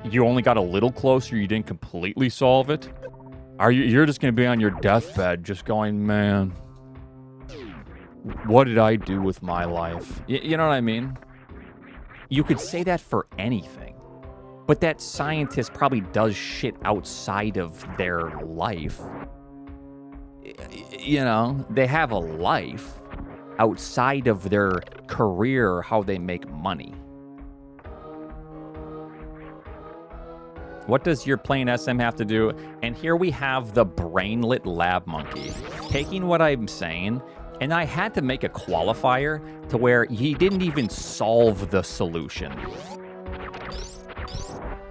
you only got a little closer. You didn't completely solve it. You're just going to be on your deathbed just going, man, what did I do with my life? You know what I mean? You could say that for anything. But that scientist probably does shit outside of their life. You know, they have a life outside of their career, how they make money. What does your playing SM have to do? And here we have the brainlet lab monkey taking what I'm saying, and I had to make a qualifier to where he didn't even solve the solution.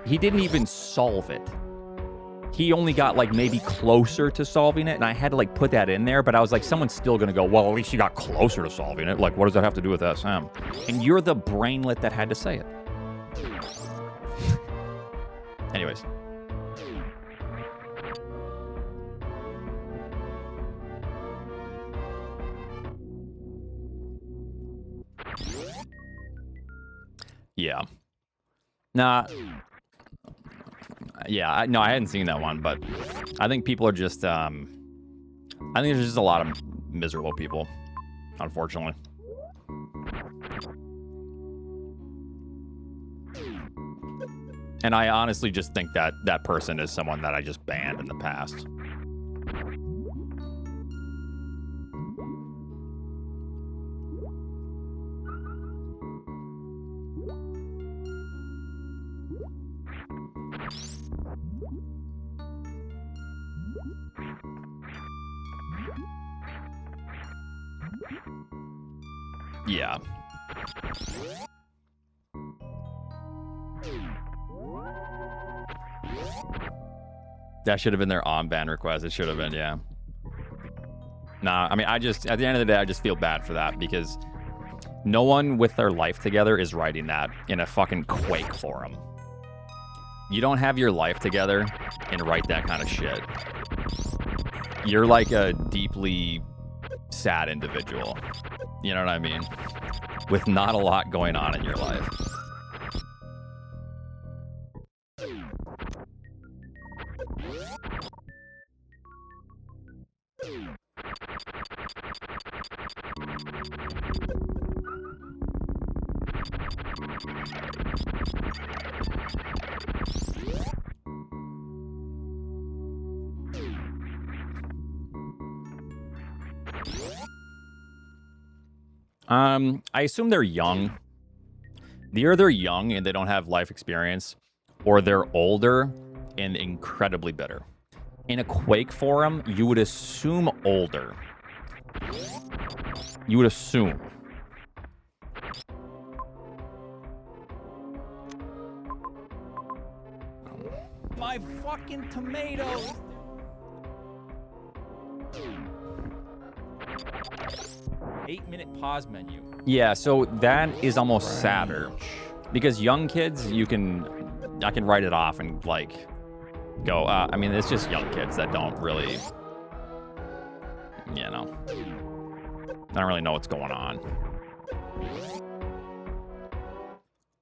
He didn't even solve it. He only got like maybe closer to solving it, and I had to like put that in there, but I was like, someone's still gonna go, well, at least you got closer to solving it. Like, what does that have to do with SM? And you're the brainlet that had to say it. Anyways. Yeah. Nah. Yeah, no, I hadn't seen that one, but I think people are just, I think there's just a lot of miserable people, unfortunately. And I honestly just think that that person is someone that I just banned in the past. Yeah. That should have been their on-ban request. It should have been, yeah. Nah, I mean, I just, at the end of the day, I just feel bad for that because no one with their life together is writing that in a fucking Quake forum. You don't have your life together and write that kind of shit. You're like a deeply sad individual. You know what I mean? With not a lot going on in your life. I assume they're young. Either they're young and they don't have life experience, or they're older and incredibly bitter. In a Quake forum, you would assume older. You would assume. My fucking tomatoes. 8-minute pause menu. Yeah, so that is almost sadder. Because young kids, I can write it off and like go, I mean, it's just young kids that don't really, you know, I don't really know what's going on.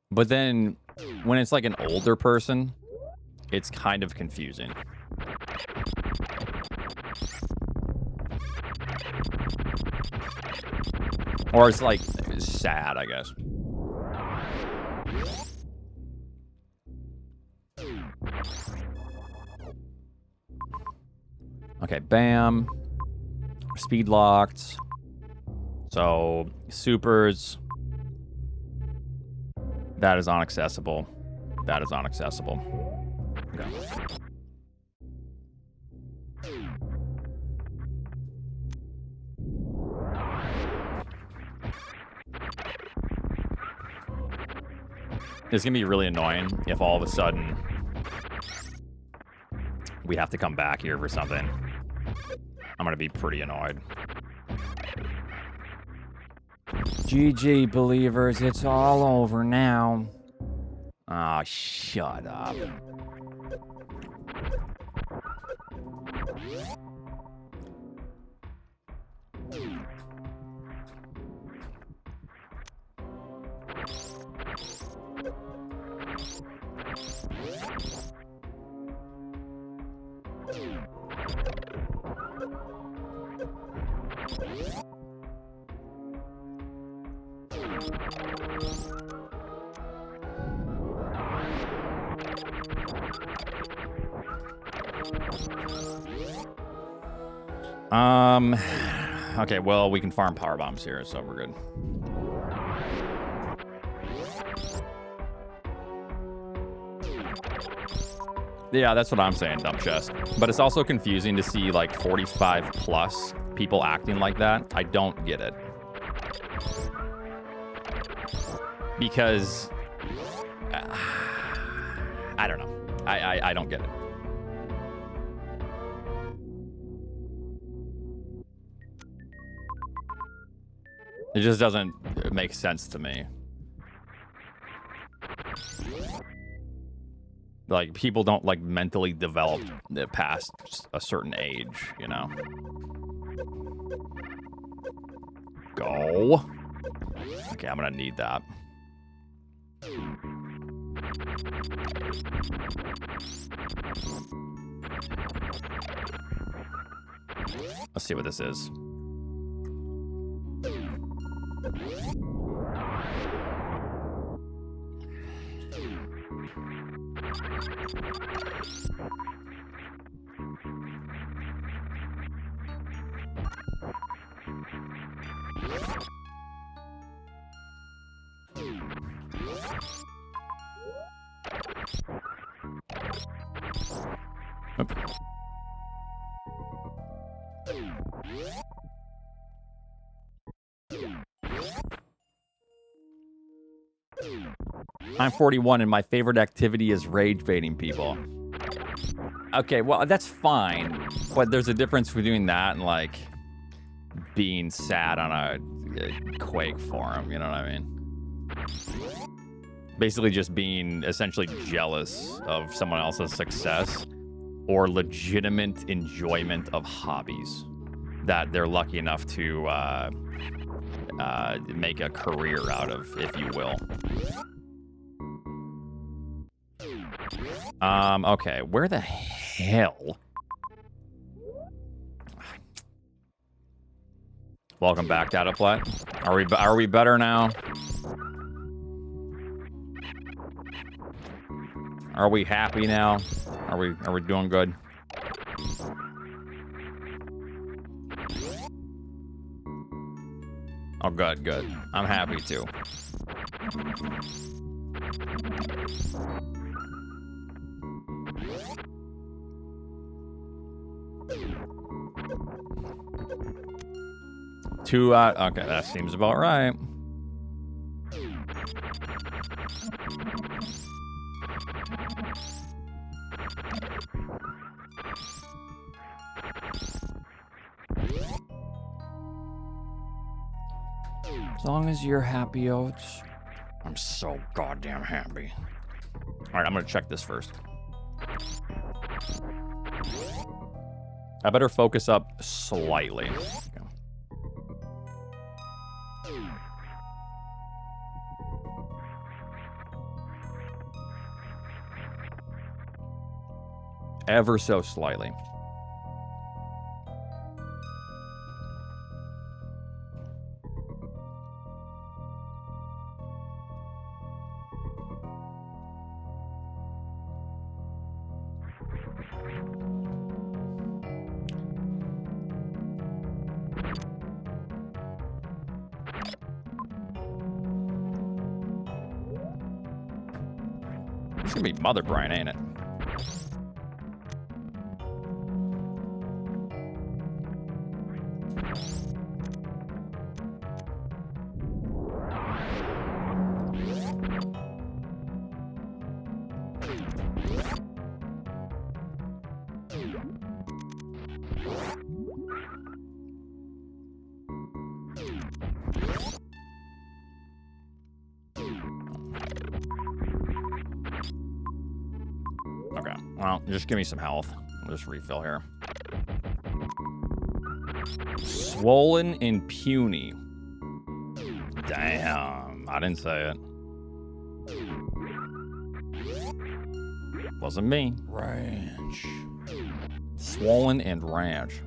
But then when it's like an older person, it's kind of confusing. Or it's like sad, I guess. Okay, bam. Speed locked. So, supers. That is inaccessible. That is inaccessible. Okay. It's gonna be really annoying if all of a sudden we have to come back here for something. I'm gonna be pretty annoyed. GG, believers, it's all over now. Ah, oh, shut up. Okay, well, we can farm power bombs here, so we're good. Yeah, that's what I'm saying, dumb chest. But it's also confusing to see like 45 plus people acting like that. I don't get it. Because I don't know. I don't get it. It just doesn't make sense to me. Like, people don't, like, mentally develop past a certain age, you know? Go. Okay, I'm gonna need that. Let's see what this is. Oop. I'm 41 and my favorite activity is rage baiting people. Okay, well, that's fine. But there's a difference between that and, like, being sad on a Quake forum, you know what I mean? Basically just being essentially jealous of someone else's success or legitimate enjoyment of hobbies that they're lucky enough to make a career out of, if you will. Okay, where the hell? Welcome back, Data Plat. Are we better now? Are we happy now? Are we doing good? Oh, good, good. I'm happy too. Okay, that seems about right. As long as you're happy, Oats. I'm so goddamn happy. All right, I'm gonna check this first. I better focus up slightly. Okay. Ever so slightly. It's gonna be Mother Brian, ain't it? Okay, well, just give me some health. I'll just refill here. Swollen and puny. Damn, I didn't say it. Wasn't me. Ranch. Swollen and ranch.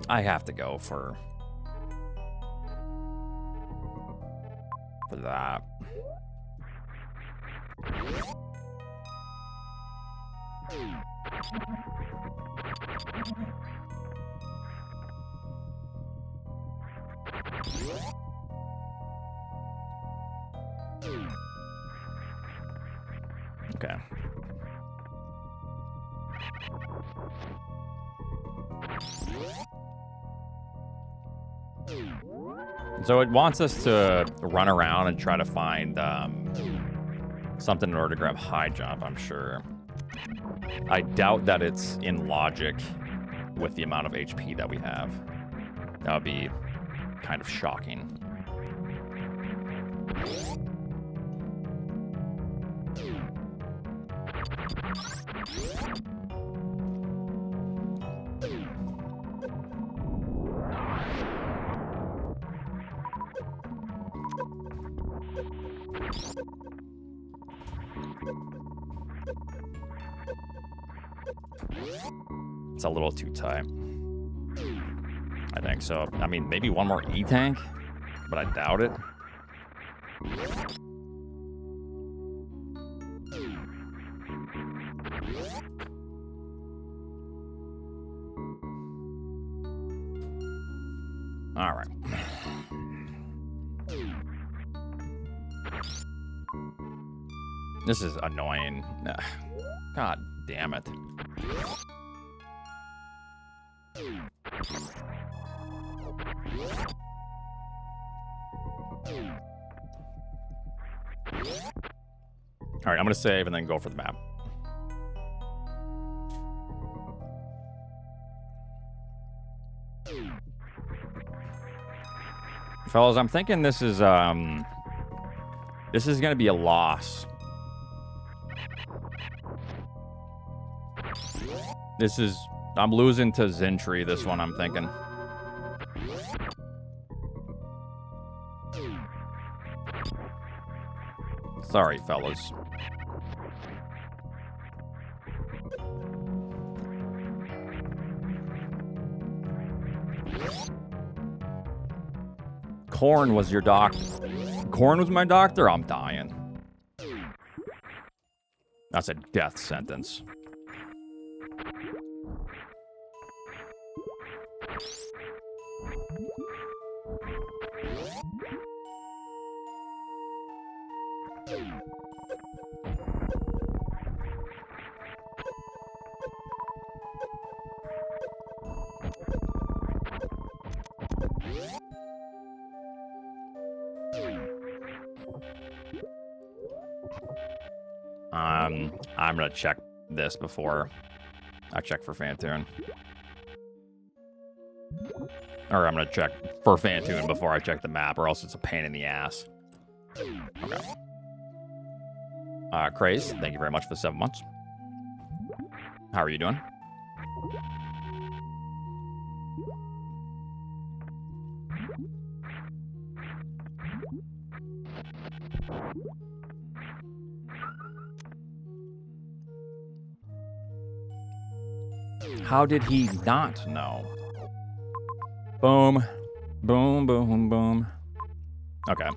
I have to go for that. Okay. So it wants us to run around and try to find something in order to grab high jump, I'm sure. I doubt that it's in logic with the amount of HP that we have. That would be kind of shocking. It's a little too tight. I think so. I mean, maybe one more E-tank, but I doubt it. All right. This is annoying. God damn it. All right, I'm gonna save and then go for the map. Fellas, I'm thinking this is gonna be a loss. I'm losing to Zentry this one, I'm thinking. Sorry, fellas. Corn was your doctor. Corn was my doctor? I'm dying. That's a death sentence. I'm gonna check this before I check for Fantoon. Or I'm gonna check for Fantoon before I check the map, or else it's a pain in the ass. Okay. Craze, thank you very much for the 7 months. How are you doing? How did he not know? Boom. Boom, boom, boom. Okay.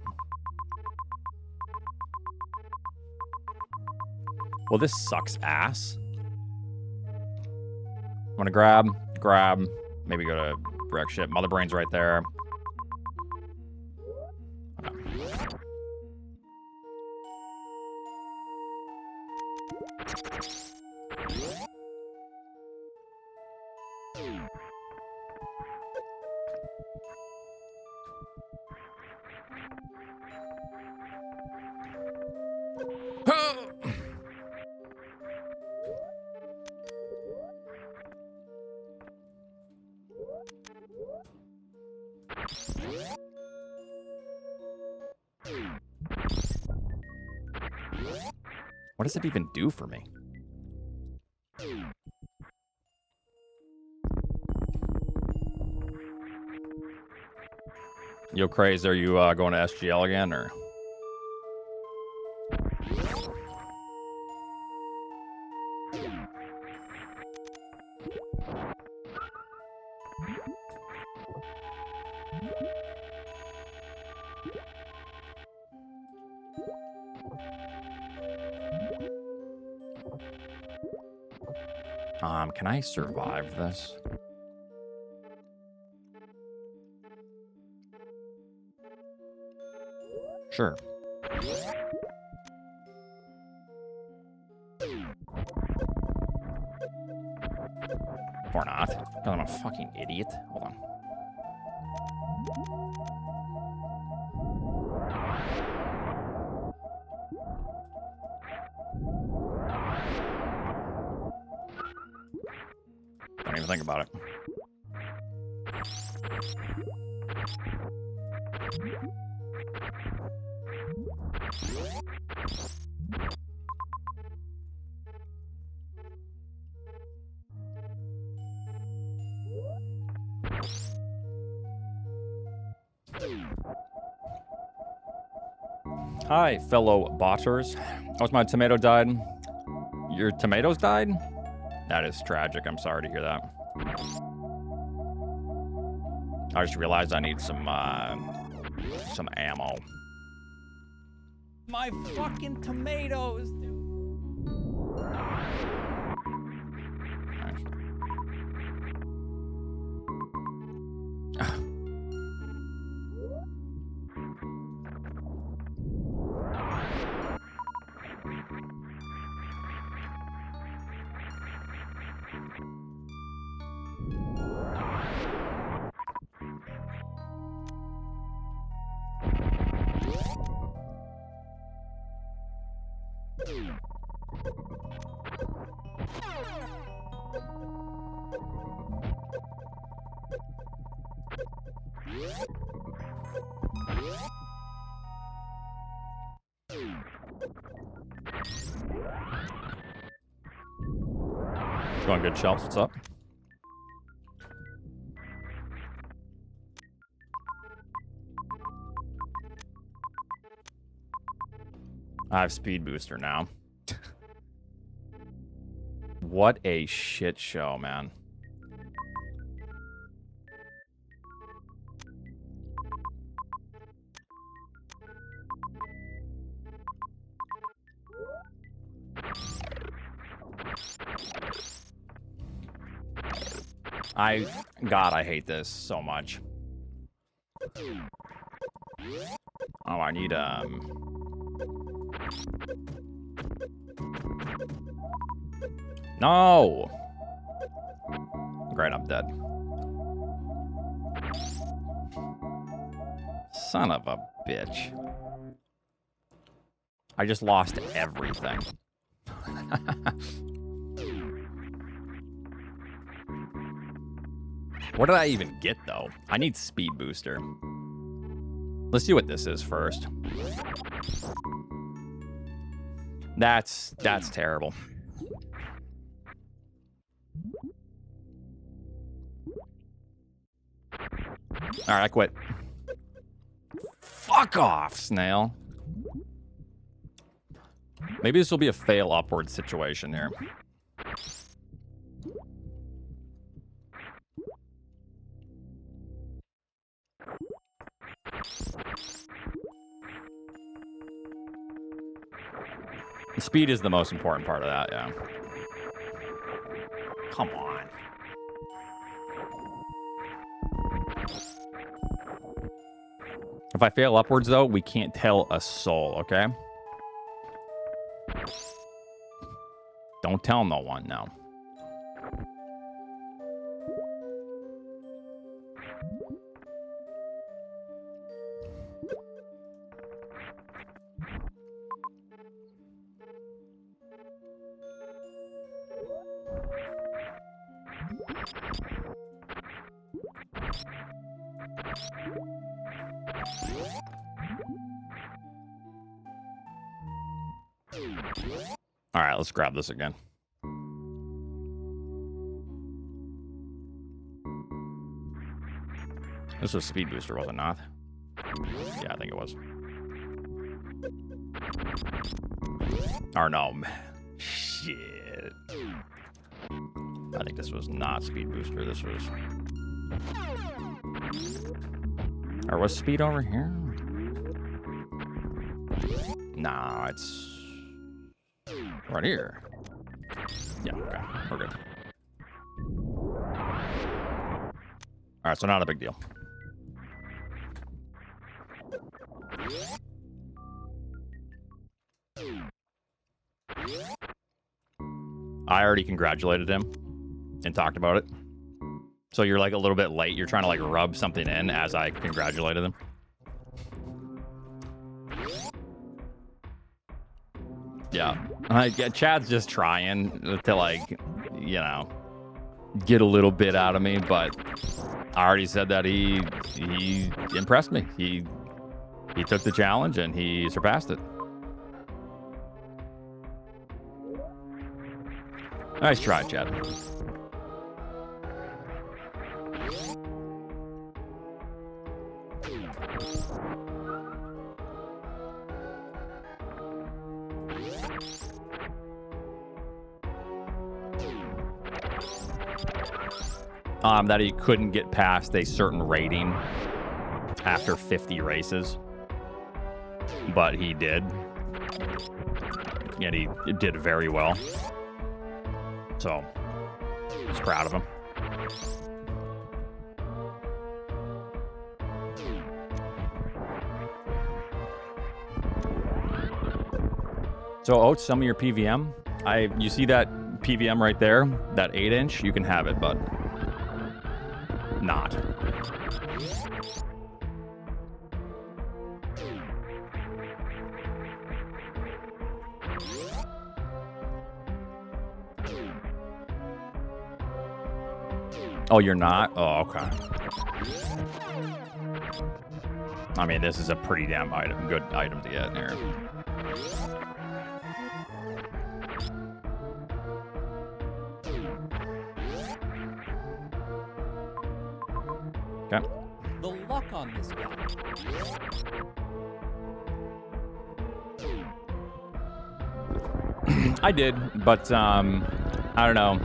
Well, this sucks ass. I'm gonna grab, maybe go to wreck ship. Mother Brain's right there. Okay. What does it even do for me? Yo, Craze, are you going to SGL again, or? Can I survive this? Sure. Or not. Because I'm a fucking idiot. Hold on. Don't even think about it. Hi, fellow botters. Oh, my tomato died. Your tomatoes died? That is tragic. I'm sorry to hear that. I just realized I need some ammo. My fucking tomatoes, dude. Nice. Going good, Shelps. What's up? I have Speed Booster now. What a shit show, man. God, I hate this so much. Oh, I need, No! Great, I'm dead. Son of a bitch. I just lost everything. What did I even get, though? I need Speed Booster. Let's see what this is first. That's terrible. All right, I quit. Fuck off, Snail. Maybe this will be a fail upward situation here. Speed is the most important part of that, yeah. Come on. If I fail upwards, though, we can't tell a soul, okay? Don't tell no one, no. All right, let's grab this again. This was Speed Booster, was it not? Yeah, I think it was. Or no. Shit. I think this was not Speed Booster. This was... Or was Speed over here? No, it's... right here. Yeah, okay. We're good. All right, so not a big deal. I already congratulated him and talked about it. So you're like a little bit late. You're trying to like rub something in as I congratulated him. Yeah. Chad's just trying to like, you know, get a little bit out of me, but I already said that he impressed me. He took the challenge and he surpassed it. Nice try, Chad. That he couldn't get past a certain rating after 50 races, but he did, and he did very well. So, I was proud of him. So, Oats, some of your PVM, you see that PVM right there, that 8-inch, you can have it, but not. Oh, you're not? Oh, okay. I mean, this is a pretty damn good item to get here. Okay. The luck on this guy. I did, but I don't know.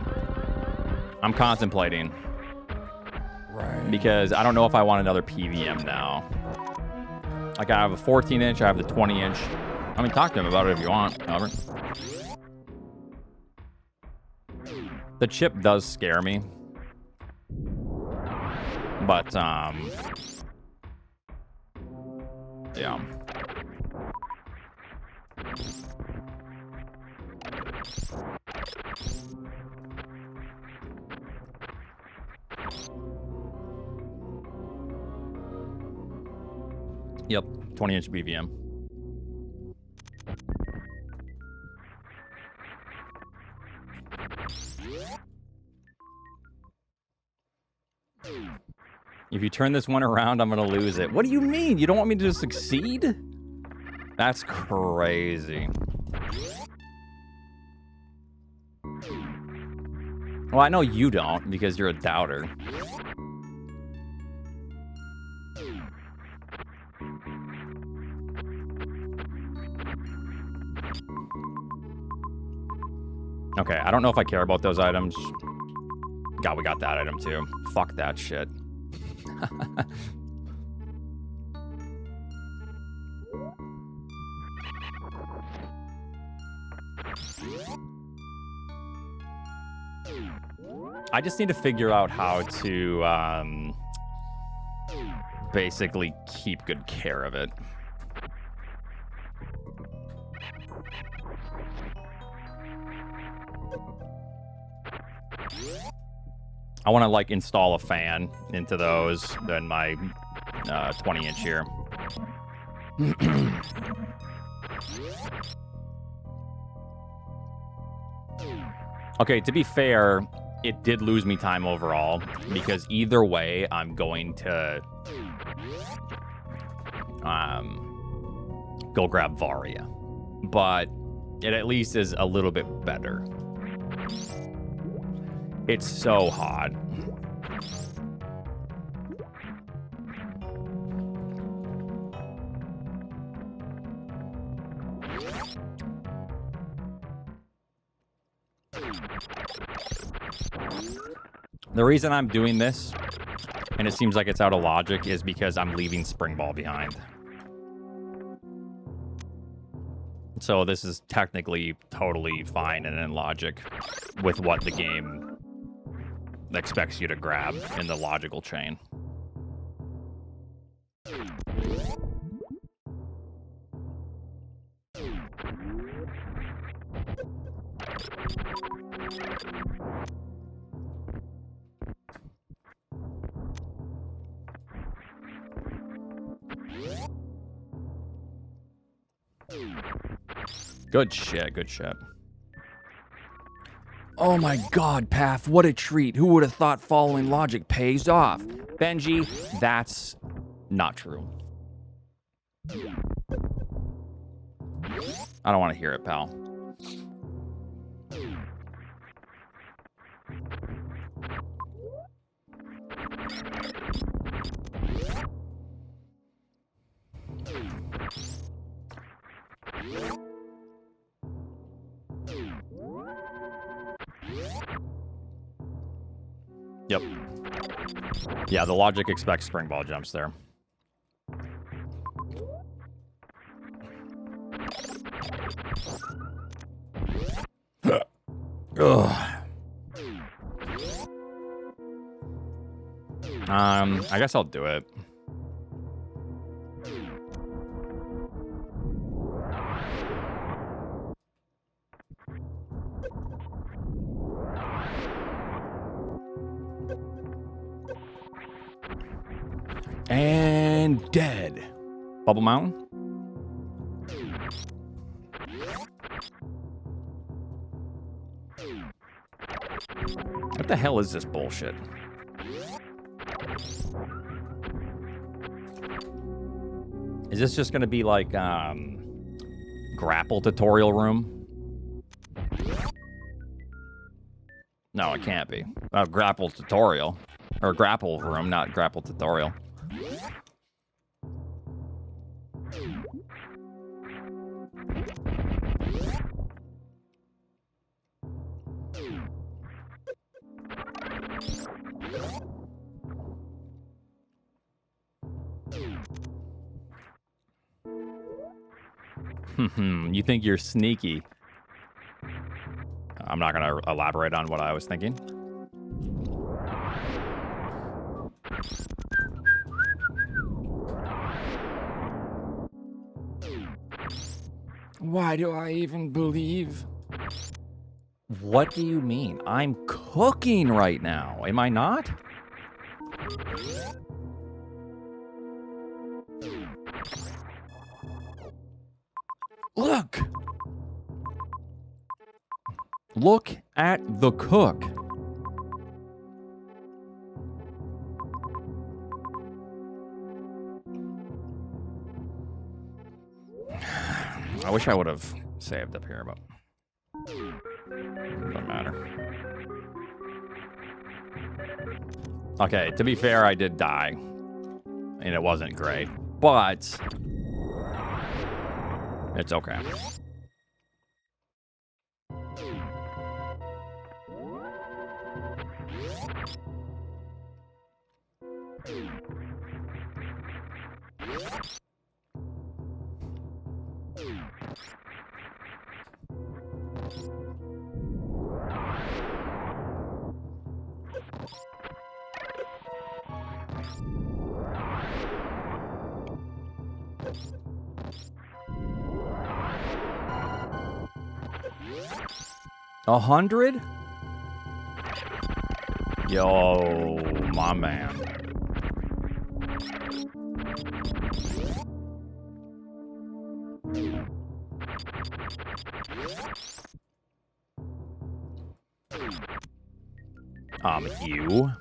I'm contemplating. Right. Because I don't know if I want another PVM now. Like, I have a 14-inch, I have the 20-inch. I mean, talk to him about it if you want, Albert. The chip does scare me. But, yeah. Yep, 20-inch BVM. If you turn this one around, I'm gonna lose it. What do you mean? You don't want me to succeed? That's crazy. Well, I know you don't, because you're a doubter. Okay, I don't know if I care about those items. God, we got that item too. Fuck that shit. I just need to figure out how to basically keep good care of it. I want to like install a fan into those in my 20-inch here. Okay, to be fair, it did lose me time overall because either way, I'm going to go grab Varia, but it at least is a little bit better. It's so hot. The reason I'm doing this, and it seems like it's out of logic, is because I'm leaving Spring Ball behind. So this is technically totally fine and in logic with what the game expects you to grab in the logical chain. Good shit, good shit. Oh my god, Path, what a treat. Who would have thought following logic pays off? Benji, that's not true. I don't want to hear it, pal. Yep. Yeah, the logic expects spring ball jumps there. Ugh. I guess I'll do it. And dead. Bubble Mountain? What the hell is this bullshit? Is this just gonna be like grapple tutorial room? No, it can't be. Grapple tutorial. Or grapple room, not grapple tutorial. You think you're sneaky. I'm not going to elaborate on what I was thinking. Why do I even believe? What do you mean? I'm cooking right now. Am I not? Look! Look at the cook. I wish I would have saved up here, but it doesn't matter. Okay, to be fair, I did die, and it wasn't great, but it's okay. $100? Yo, my man. You?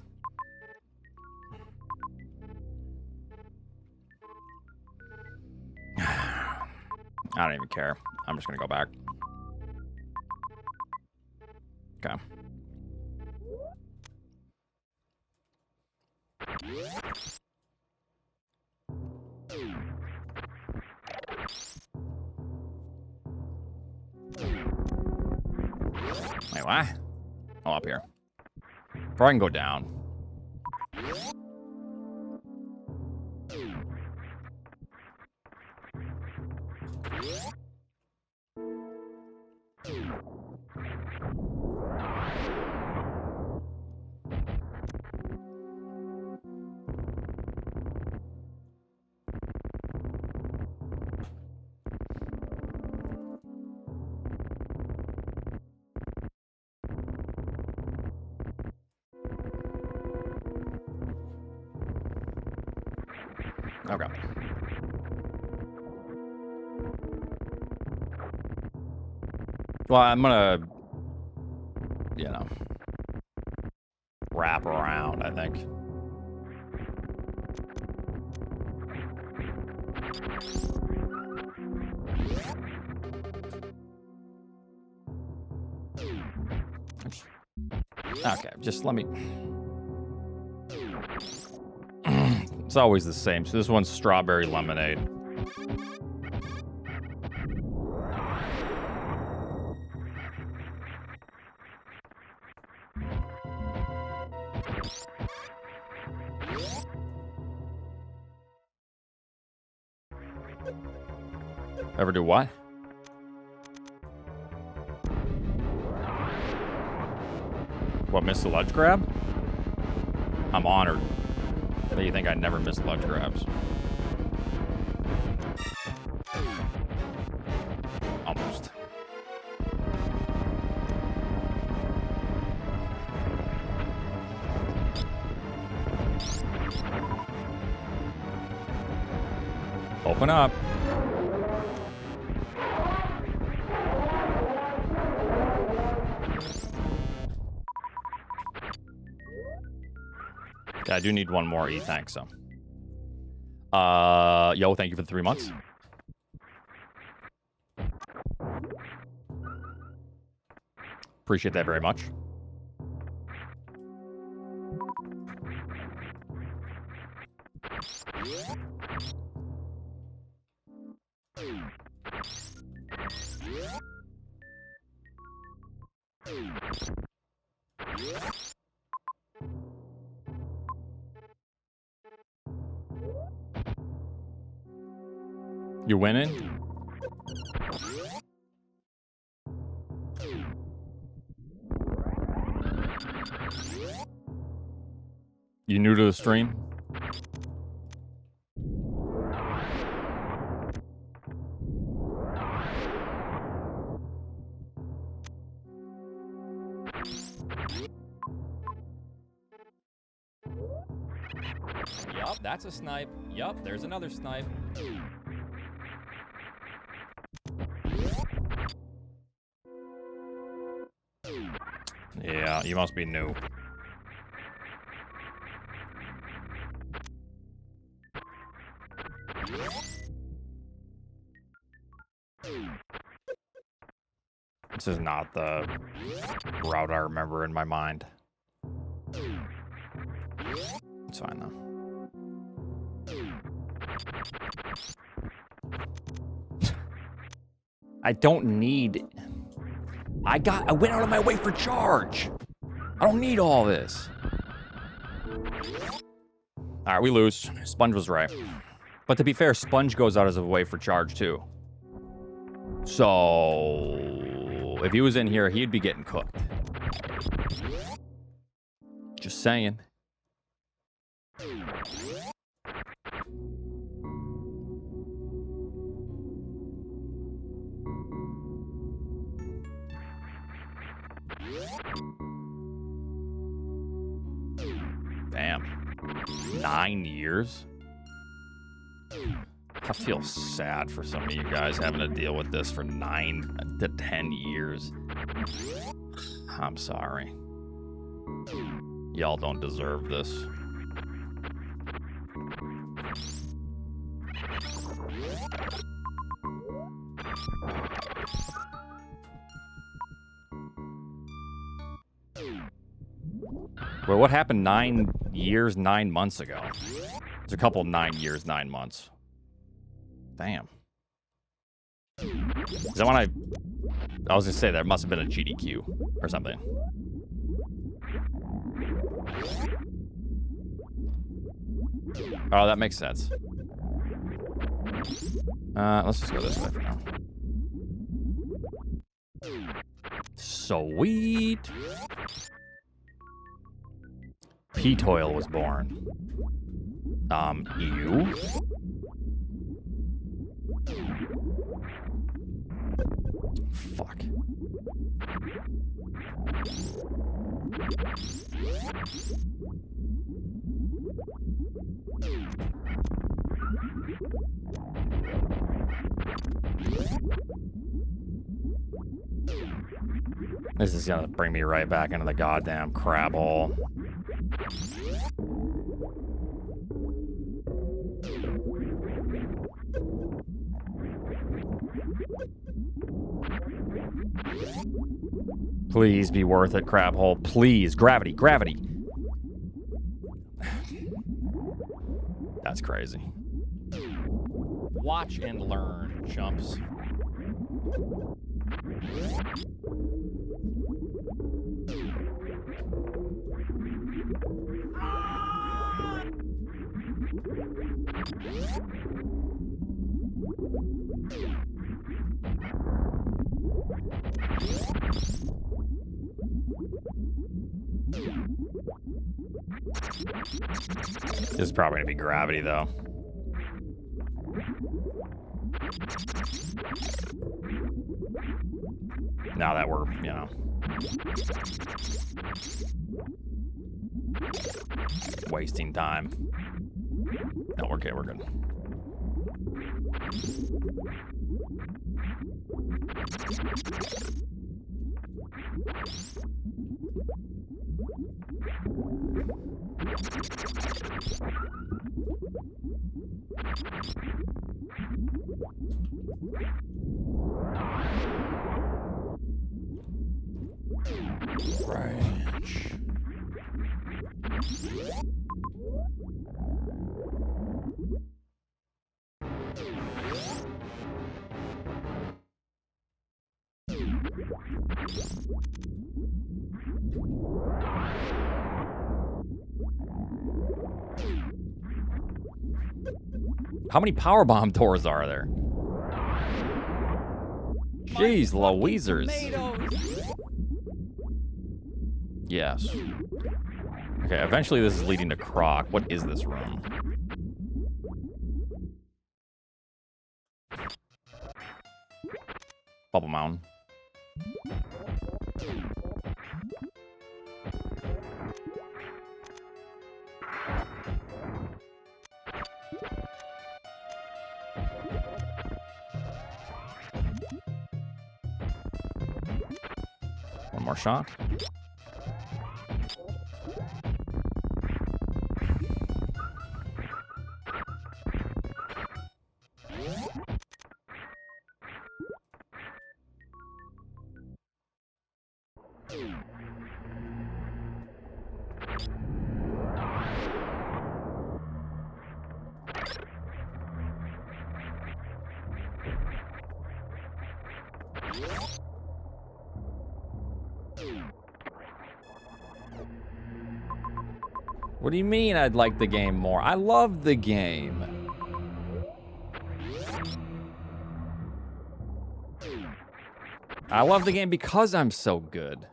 I don't even care. I'm just gonna go back. Okay. Wait, what? Oh, up here. Probably can go down. Okay. Well, I'm gonna, you know, wrap around, I think. Okay, just let me... It's always the same. So this one's strawberry lemonade. Ever do what? What, miss the ledge grab? I'm honored. That you think I'd never miss ledge grabs. Almost. Open up. I do need one more E-tank, so. Yo, thank you for the 3 months. Appreciate that very much. You winning? You new to the stream? Yup, that's a snipe. Yup, there's another snipe. Yeah, you must be new. This is not the route I remember in my mind. It's fine though. I don't need... I went out of my way for charge. I don't need all this. All right, we lose. Sponge was right. But to be fair, Sponge goes out as a way for charge too. So if he was in here, he'd be getting cooked. Just saying. Damn. 9 years? I feel sad for some of you guys having to deal with this for 9 to 10 years. I'm sorry. Y'all don't deserve this. Well, what happened 9 years, 9 months ago? There's a couple 9 years, 9 months. Damn. Is that when I was gonna say there must have been a GDQ or something. Oh, that makes sense. Let's just go this way for now. Sweet. P-Toil was born. You? Fuck. This is gonna bring me right back into the goddamn crab hole. Please be worth it, crab hole. Please. Gravity, gravity. That's crazy. Watch and learn, chumps. This is probably gonna be gravity, though. Now that we're, you know, wasting time. No, we're okay, we're good. Ranch. How many powerbomb doors are there? Jeez, Louisers. Yes. Okay, eventually this is leading to Croc. What is this room? Bubble Mountain. One more shot. What do you mean I'd like the game more? I love the game. I love the game because I'm so good.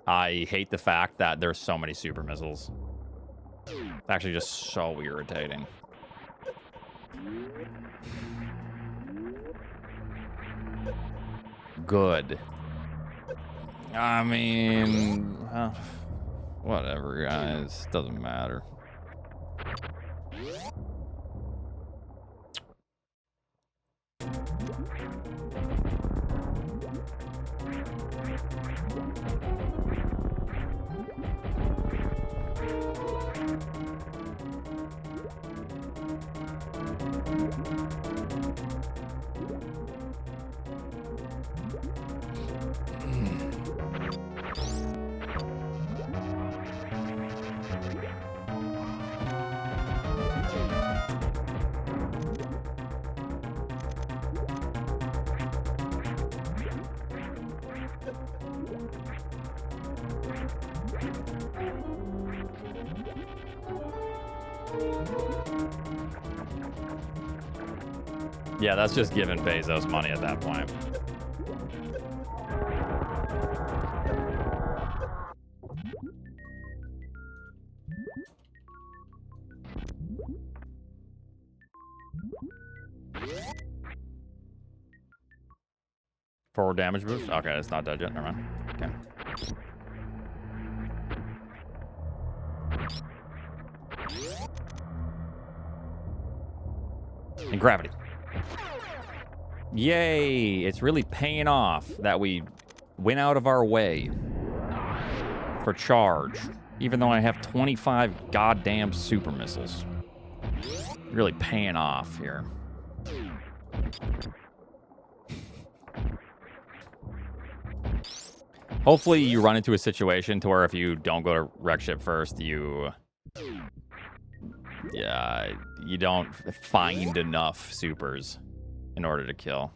I hate the fact that there's so many super missiles. It's actually just so irritating. Good. I mean, whatever, guys. Doesn't matter. Yeah, that's just giving Bezos money at that point. Forward damage boost? Okay, it's not dead yet. Never mind. Okay. And gravity. Yay! It's really paying off that we went out of our way for charge, even though I have 25 goddamn super missiles. Really paying off here. Hopefully you run into a situation to where if you don't go to wreck ship first, you don't find enough supers in order to kill.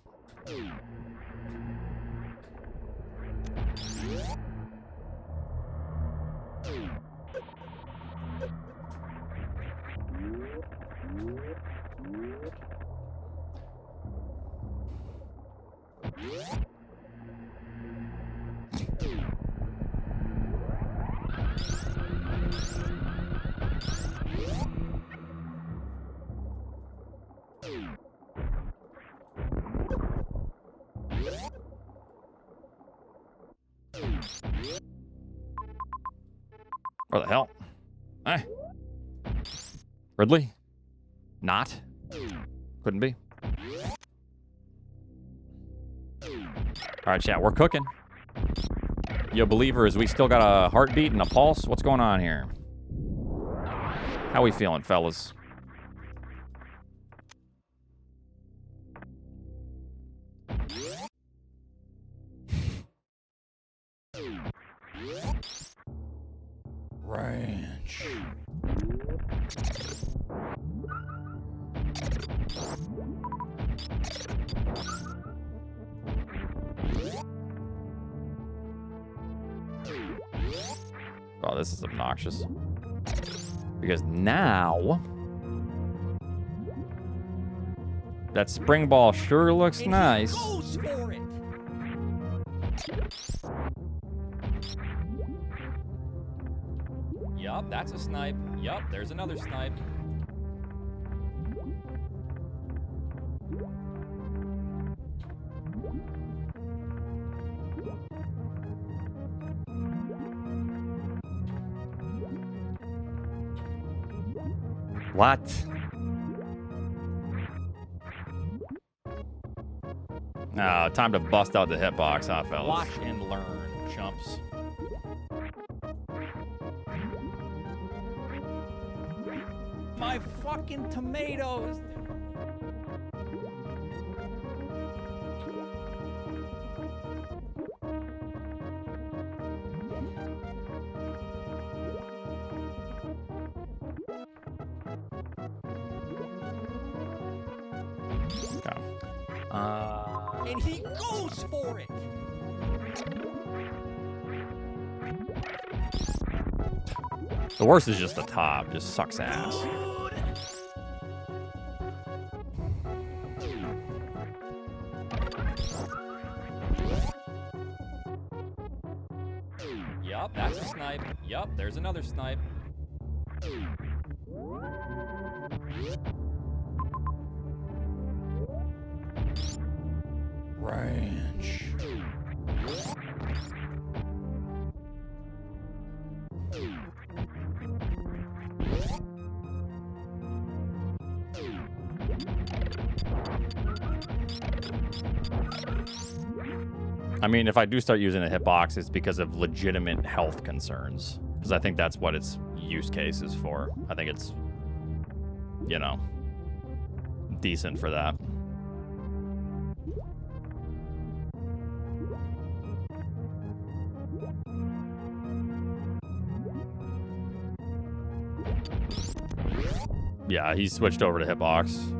Where the hell? Eh? Ridley? Not? Couldn't be. Alright, chat, we're cooking. Yo, believers, we still got a heartbeat and a pulse. What's going on here? How we feeling, fellas? Ranch. Oh, this is obnoxious. Because now that spring ball sure looks nice. Goes for it. Yup, that's a snipe. Yup, there's another snipe. What? No, time to bust out the hitbox, huh, fellas? Watch and learn, chumps. My fucking tomatoes. Okay. And he goes for it. The worst is just the top. Just sucks ass. Yup, that's a snipe. Yup, there's another snipe. Ranch. I mean, if I do start using a hitbox, it's because of legitimate health concerns. Because I think that's what its use case is for. I think it's, you know, decent for that. Yeah, he switched over to hitbox.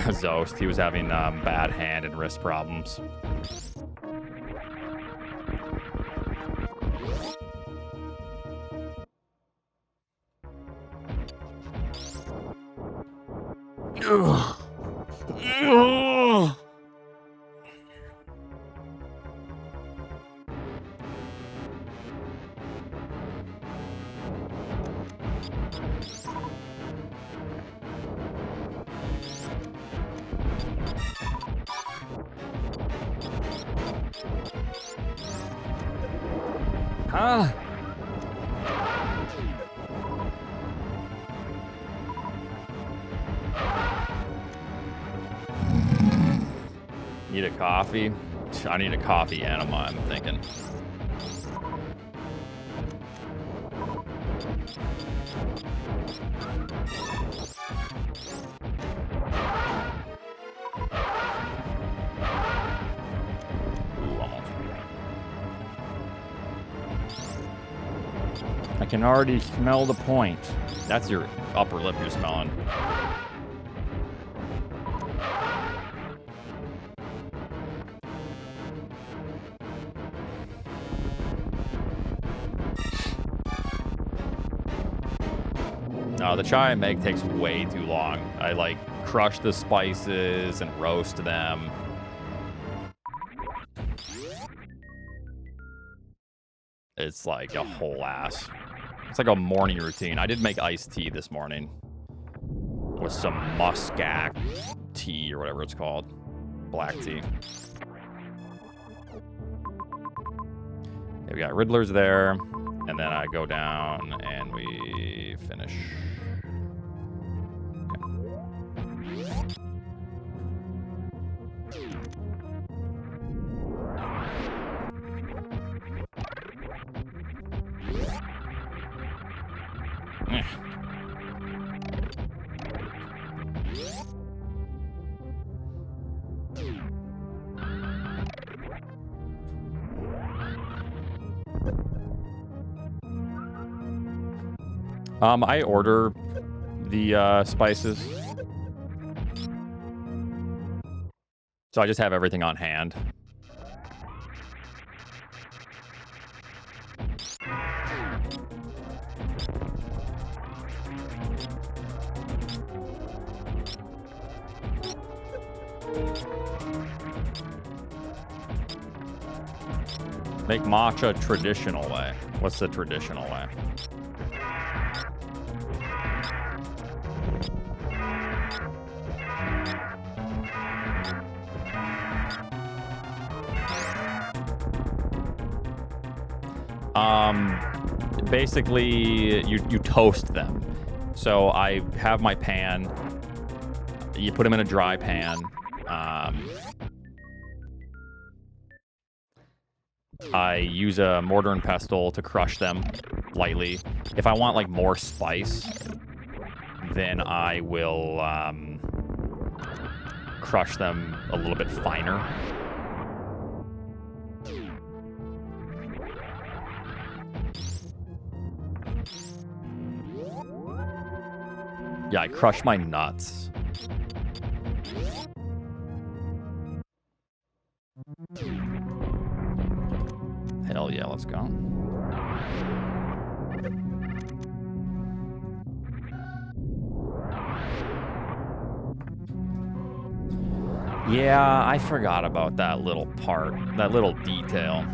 Zost, he was having bad hand and wrist problems. Ugh. Ugh. Huh? Need a coffee? I need a coffee enema, I'm thinking. Ooh, almost. I can already smell the point. That's your upper lip you're smelling. No, the chai I make takes way too long. I like crush the spices and roast them. It's like a whole ass. It's like a morning routine. I did make iced tea this morning with some muscat tea or whatever it's called. Black tea. We got Riddlers there, and then I go down and we finish. Okay. I order the spices. So I just have everything on hand. Make matcha traditional way. What's the traditional way? Basically, you toast them. So I have my pan. You put them in a dry pan. I use a mortar and pestle to crush them lightly. If I want like more spice, then I will crush them a little bit finer. Yeah, I crush my nuts. Hell yeah, let's go. Yeah, I forgot about that little part, that little detail.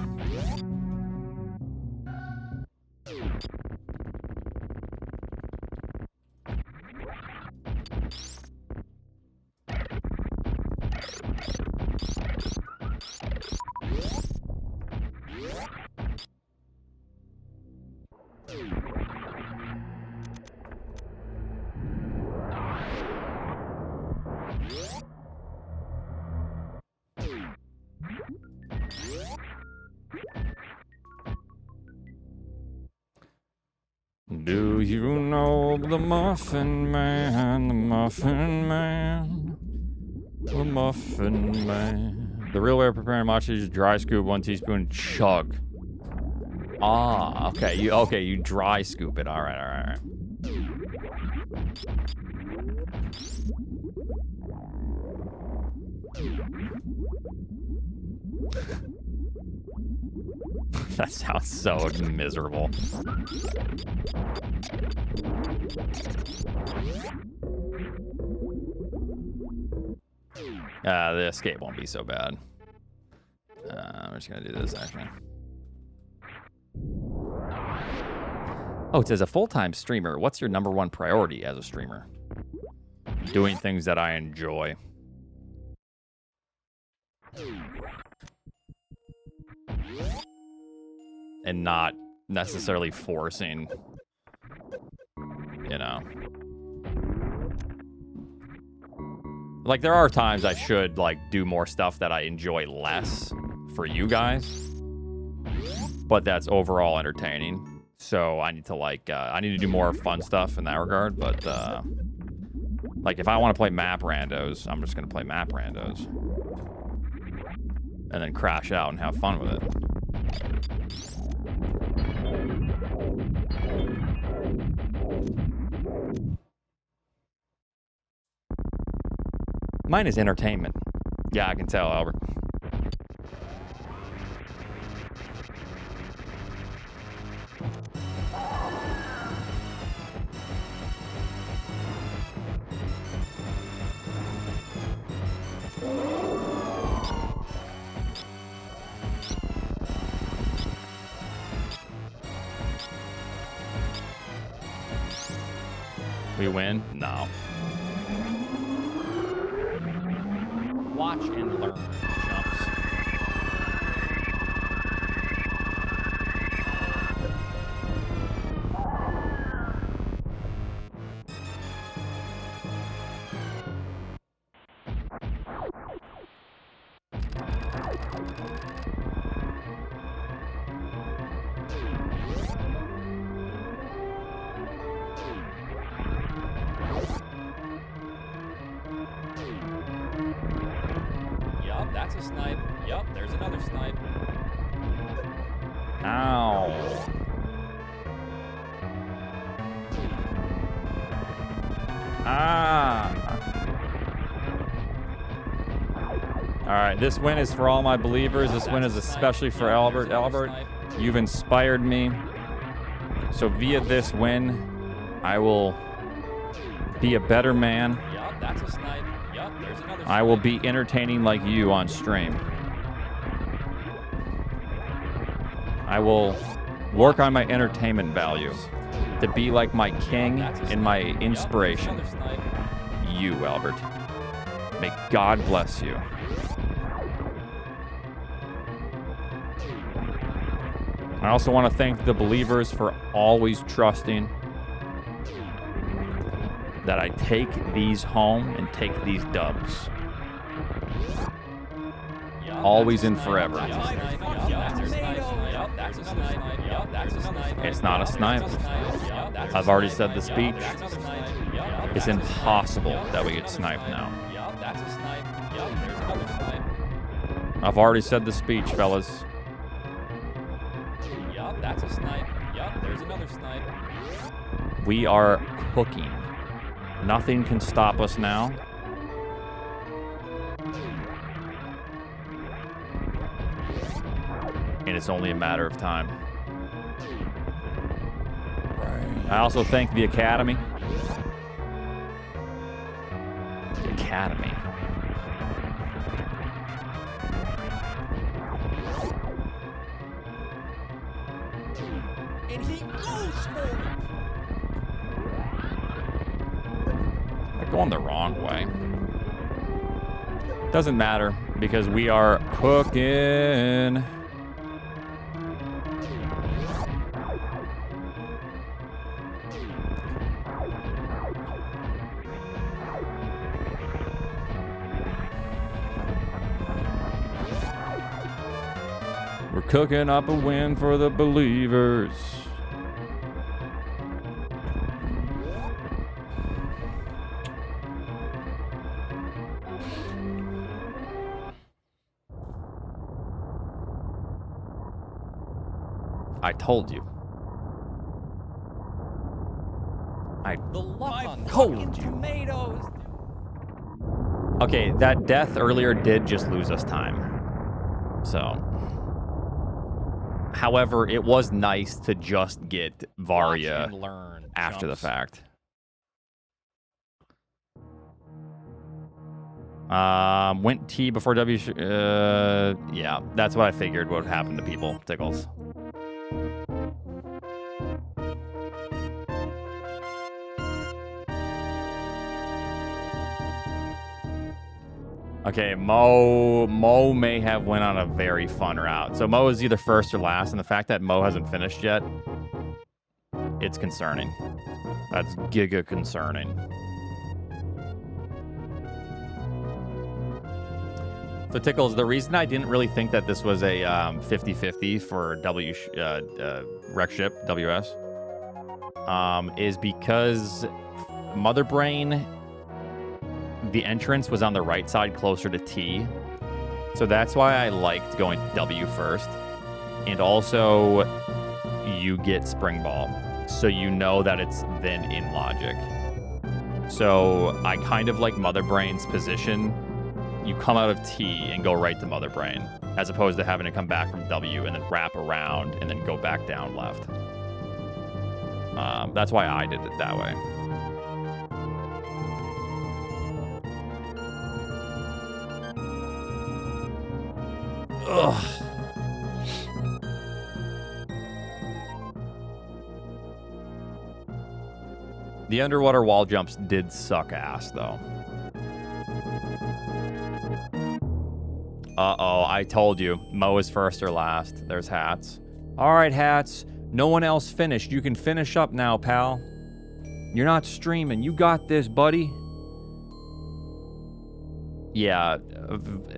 Do you know the Muffin Man, the Muffin Man, the Muffin Man? The real way of preparing matcha is dry scoop, 1 teaspoon, chug. Ah, okay. You dry scoop it. All right. That sounds so miserable. The escape won't be so bad. I'm just gonna do this actually. Oh, it says a full-time streamer. What's your #1 priority as a streamer? Doing things that I enjoy. And not necessarily forcing, you know. Like, there are times I should, like, do more stuff that I enjoy less for you guys. But that's overall entertaining. So I need to, like, I need to do more fun stuff in that regard. But, like, if I want to play map randos, I'm just going to play map randos. And then crash out and have fun with it. Mine is entertainment. Yeah, I can tell, Albert. We win? No. Watch and learn, chumps. a snipe. Yup, there's another snipe. Ow. Ah. All right, this win is for all my believers. This win is especially for Albert. Albert, you've inspired me. So via this win, I will be a better man. Yup, that's a snipe. Yup, there's another snipe. I will be entertaining like you on stream. I will work on my entertainment value to be like my king and my inspiration. You, Albert. May God bless you. I also want to thank the believers for always trusting that I take these home and take these dubs. Always and forever. It's not a snipe. I've already said the speech. It's impossible that we get sniped now. I've already said the speech, fellas. That's a snipe. Yup, there's another snipe. We are cooking. Nothing can stop us now. And it's only a matter of time. I also thank the Academy. The Academy. And he goes for it. They're going the wrong way. Doesn't matter because we are cooking. We're cooking up a win for the believers. I told you. The luck on told fucking you. tomatoes. Okay, that death earlier did just lose us time. So. However, it was nice to just get Varia Watch and learn. after the Jumps. fact. Went T before W. Yeah, that's what I figured would happen to people. Tickles. Okay, Mo may have went on a very fun route. So Mo is either first or last, and the fact that Mo hasn't finished yet, it's concerning. That's giga concerning. So Tickles, the reason I didn't really think that this was a 50-50 for Wreck Ship, WS, is because Mother Brain, the entrance was on the right side closer to T. So that's why I liked going W first. And also, you get Spring Ball. So you know that it's then in logic. So I kind of like Mother Brain's position. You come out of T and go right to Mother Brain, as opposed to having to come back from W and then wrap around and then go back down left. That's why I did it that way. Ugh. The underwater wall jumps did suck ass, though. Uh-oh, I told you. Mo is first or last. There's Hats. All right, Hats. No one else finished. You can finish up now, pal. You're not streaming. You got this, buddy. Yeah,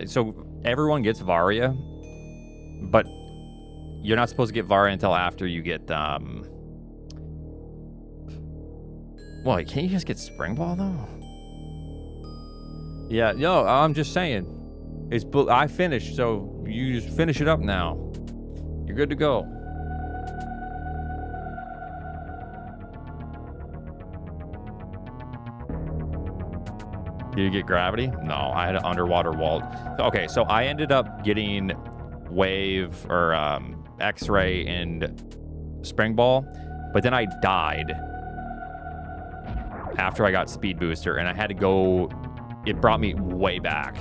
so everyone gets Varia, but you're not supposed to get Varia until after you get, well, can't you just get Spring Ball, though? Yeah, no, I'm just saying. I finished, so you just finish it up now. You're good to go. Did you get gravity? No, I had an underwater wall. Okay, so I ended up getting wave or X-ray and spring ball, but then I died after I got speed booster, and I had to go. It brought me way back.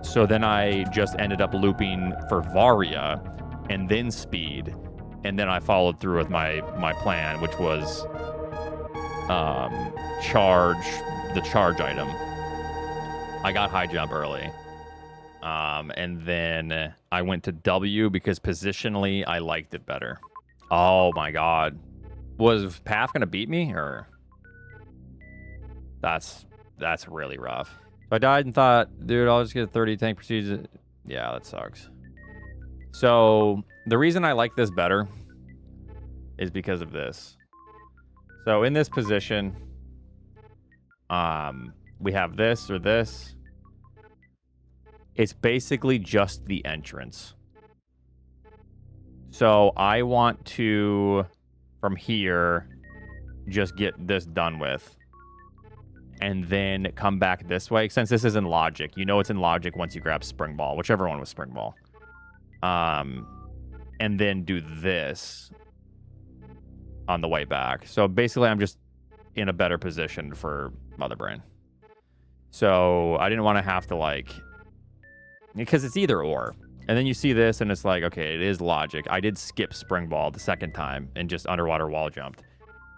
So then I just ended up looping for Varia and then speed, and then I followed through with my plan, which was the charge item. I got high jump early. And then I went to W because positionally I liked it better. Oh my god. Was Path gonna beat me, or that's really rough. So I died and thought, dude, I'll just get a 30 tank procedure. Yeah, that sucks. So the reason I like this better is because of this. So in this position, we have this or this. It's basically just the entrance. So I want to, from here, just get this done with. And then come back this way. Since this is in logic, you know it's in logic once you grab spring ball, whichever one was spring ball. And then do this on the way back. So basically I'm just in a better position for Mother Brain. So I didn't want to have to like, because it's either or. And then you see this and it's like, okay, it is logic. I did skip spring ball the second time and just underwater wall jumped.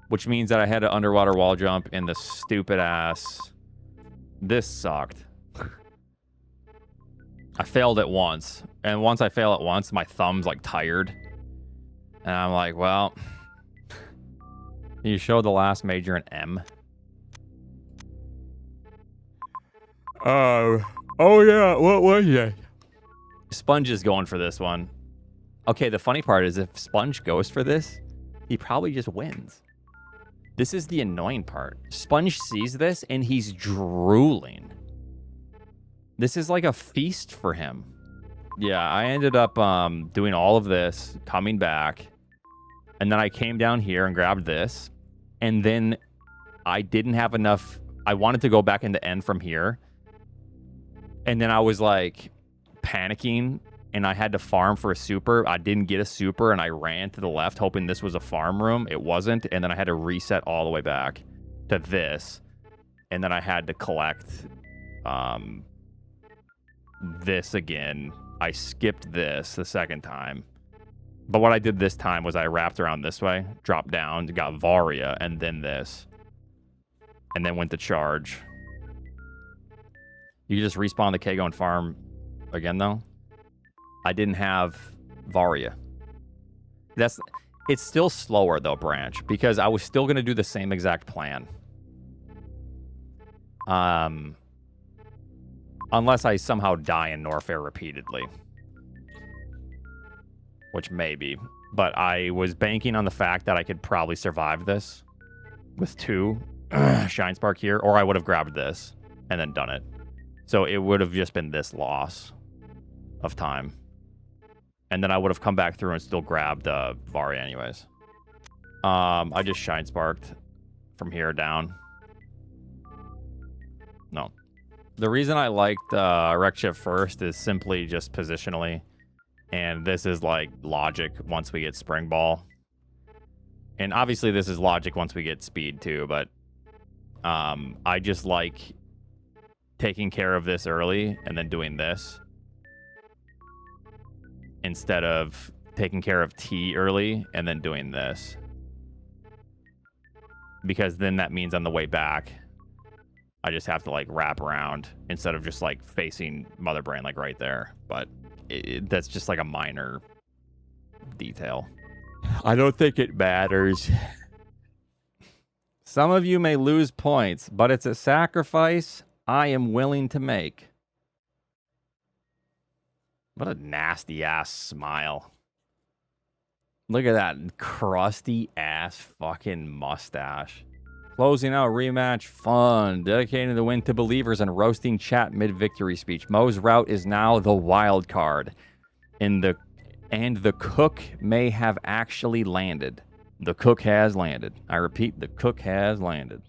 Which means that I had an underwater wall jump in the stupid ass. This sucked. I failed it once. And once I fail it once, my thumb's like tired. And I'm like, well, you show the last major an M. Oh yeah, what was it? Sponge is going for this one. Okay, the funny part is if Sponge goes for this, he probably just wins. This is the annoying part. Sponge sees this and he's drooling. This is like a feast for him. Yeah, I ended up doing all of this, coming back, and then I came down here and grabbed this, and then I didn't have enough. I wanted to go back into end from here, and then I was like panicking, and I had to farm for a super. I didn't get a super, and I ran to the left hoping this was a farm room. It wasn't, and then I had to reset all the way back to this, and then I had to collect this again. I skipped this the second time, but what I did this time was I wrapped around this way, dropped down, got Varia, and then this, and then went to charge. You just respawn the Kago and farm again, though. I didn't have Varia. It's still slower, though, Branch, because I was still going to do the same exact plan. Unless I somehow die in Norfair repeatedly. Which maybe. But I was banking on the fact that I could probably survive this with 2 Shine Spark here, or I would have grabbed this and then done it. So it would have just been this loss of time. And then I would have come back through and still grabbed Varia anyways. I just Shine Sparked from here down. No. The reason I liked Wreck Shift first is simply just positionally. And this is like logic once we get Spring Ball. And obviously this is logic once we get speed too, but I just like taking care of this early and then doing this instead of taking care of T early and then doing this. Because then that means on the way back, I just have to like wrap around instead of just like facing Mother Brain like right there. But that's just like a minor detail. I don't think it matters. Some of you may lose points, but it's a sacrifice I am willing to make. What a nasty ass smile. Look at that crusty ass fucking mustache. Closing out rematch fun. Dedicating the win to believers and roasting chat mid-victory speech. Mo's route is now the wild card. And the cook may have actually landed. The cook has landed. I repeat, the cook has landed.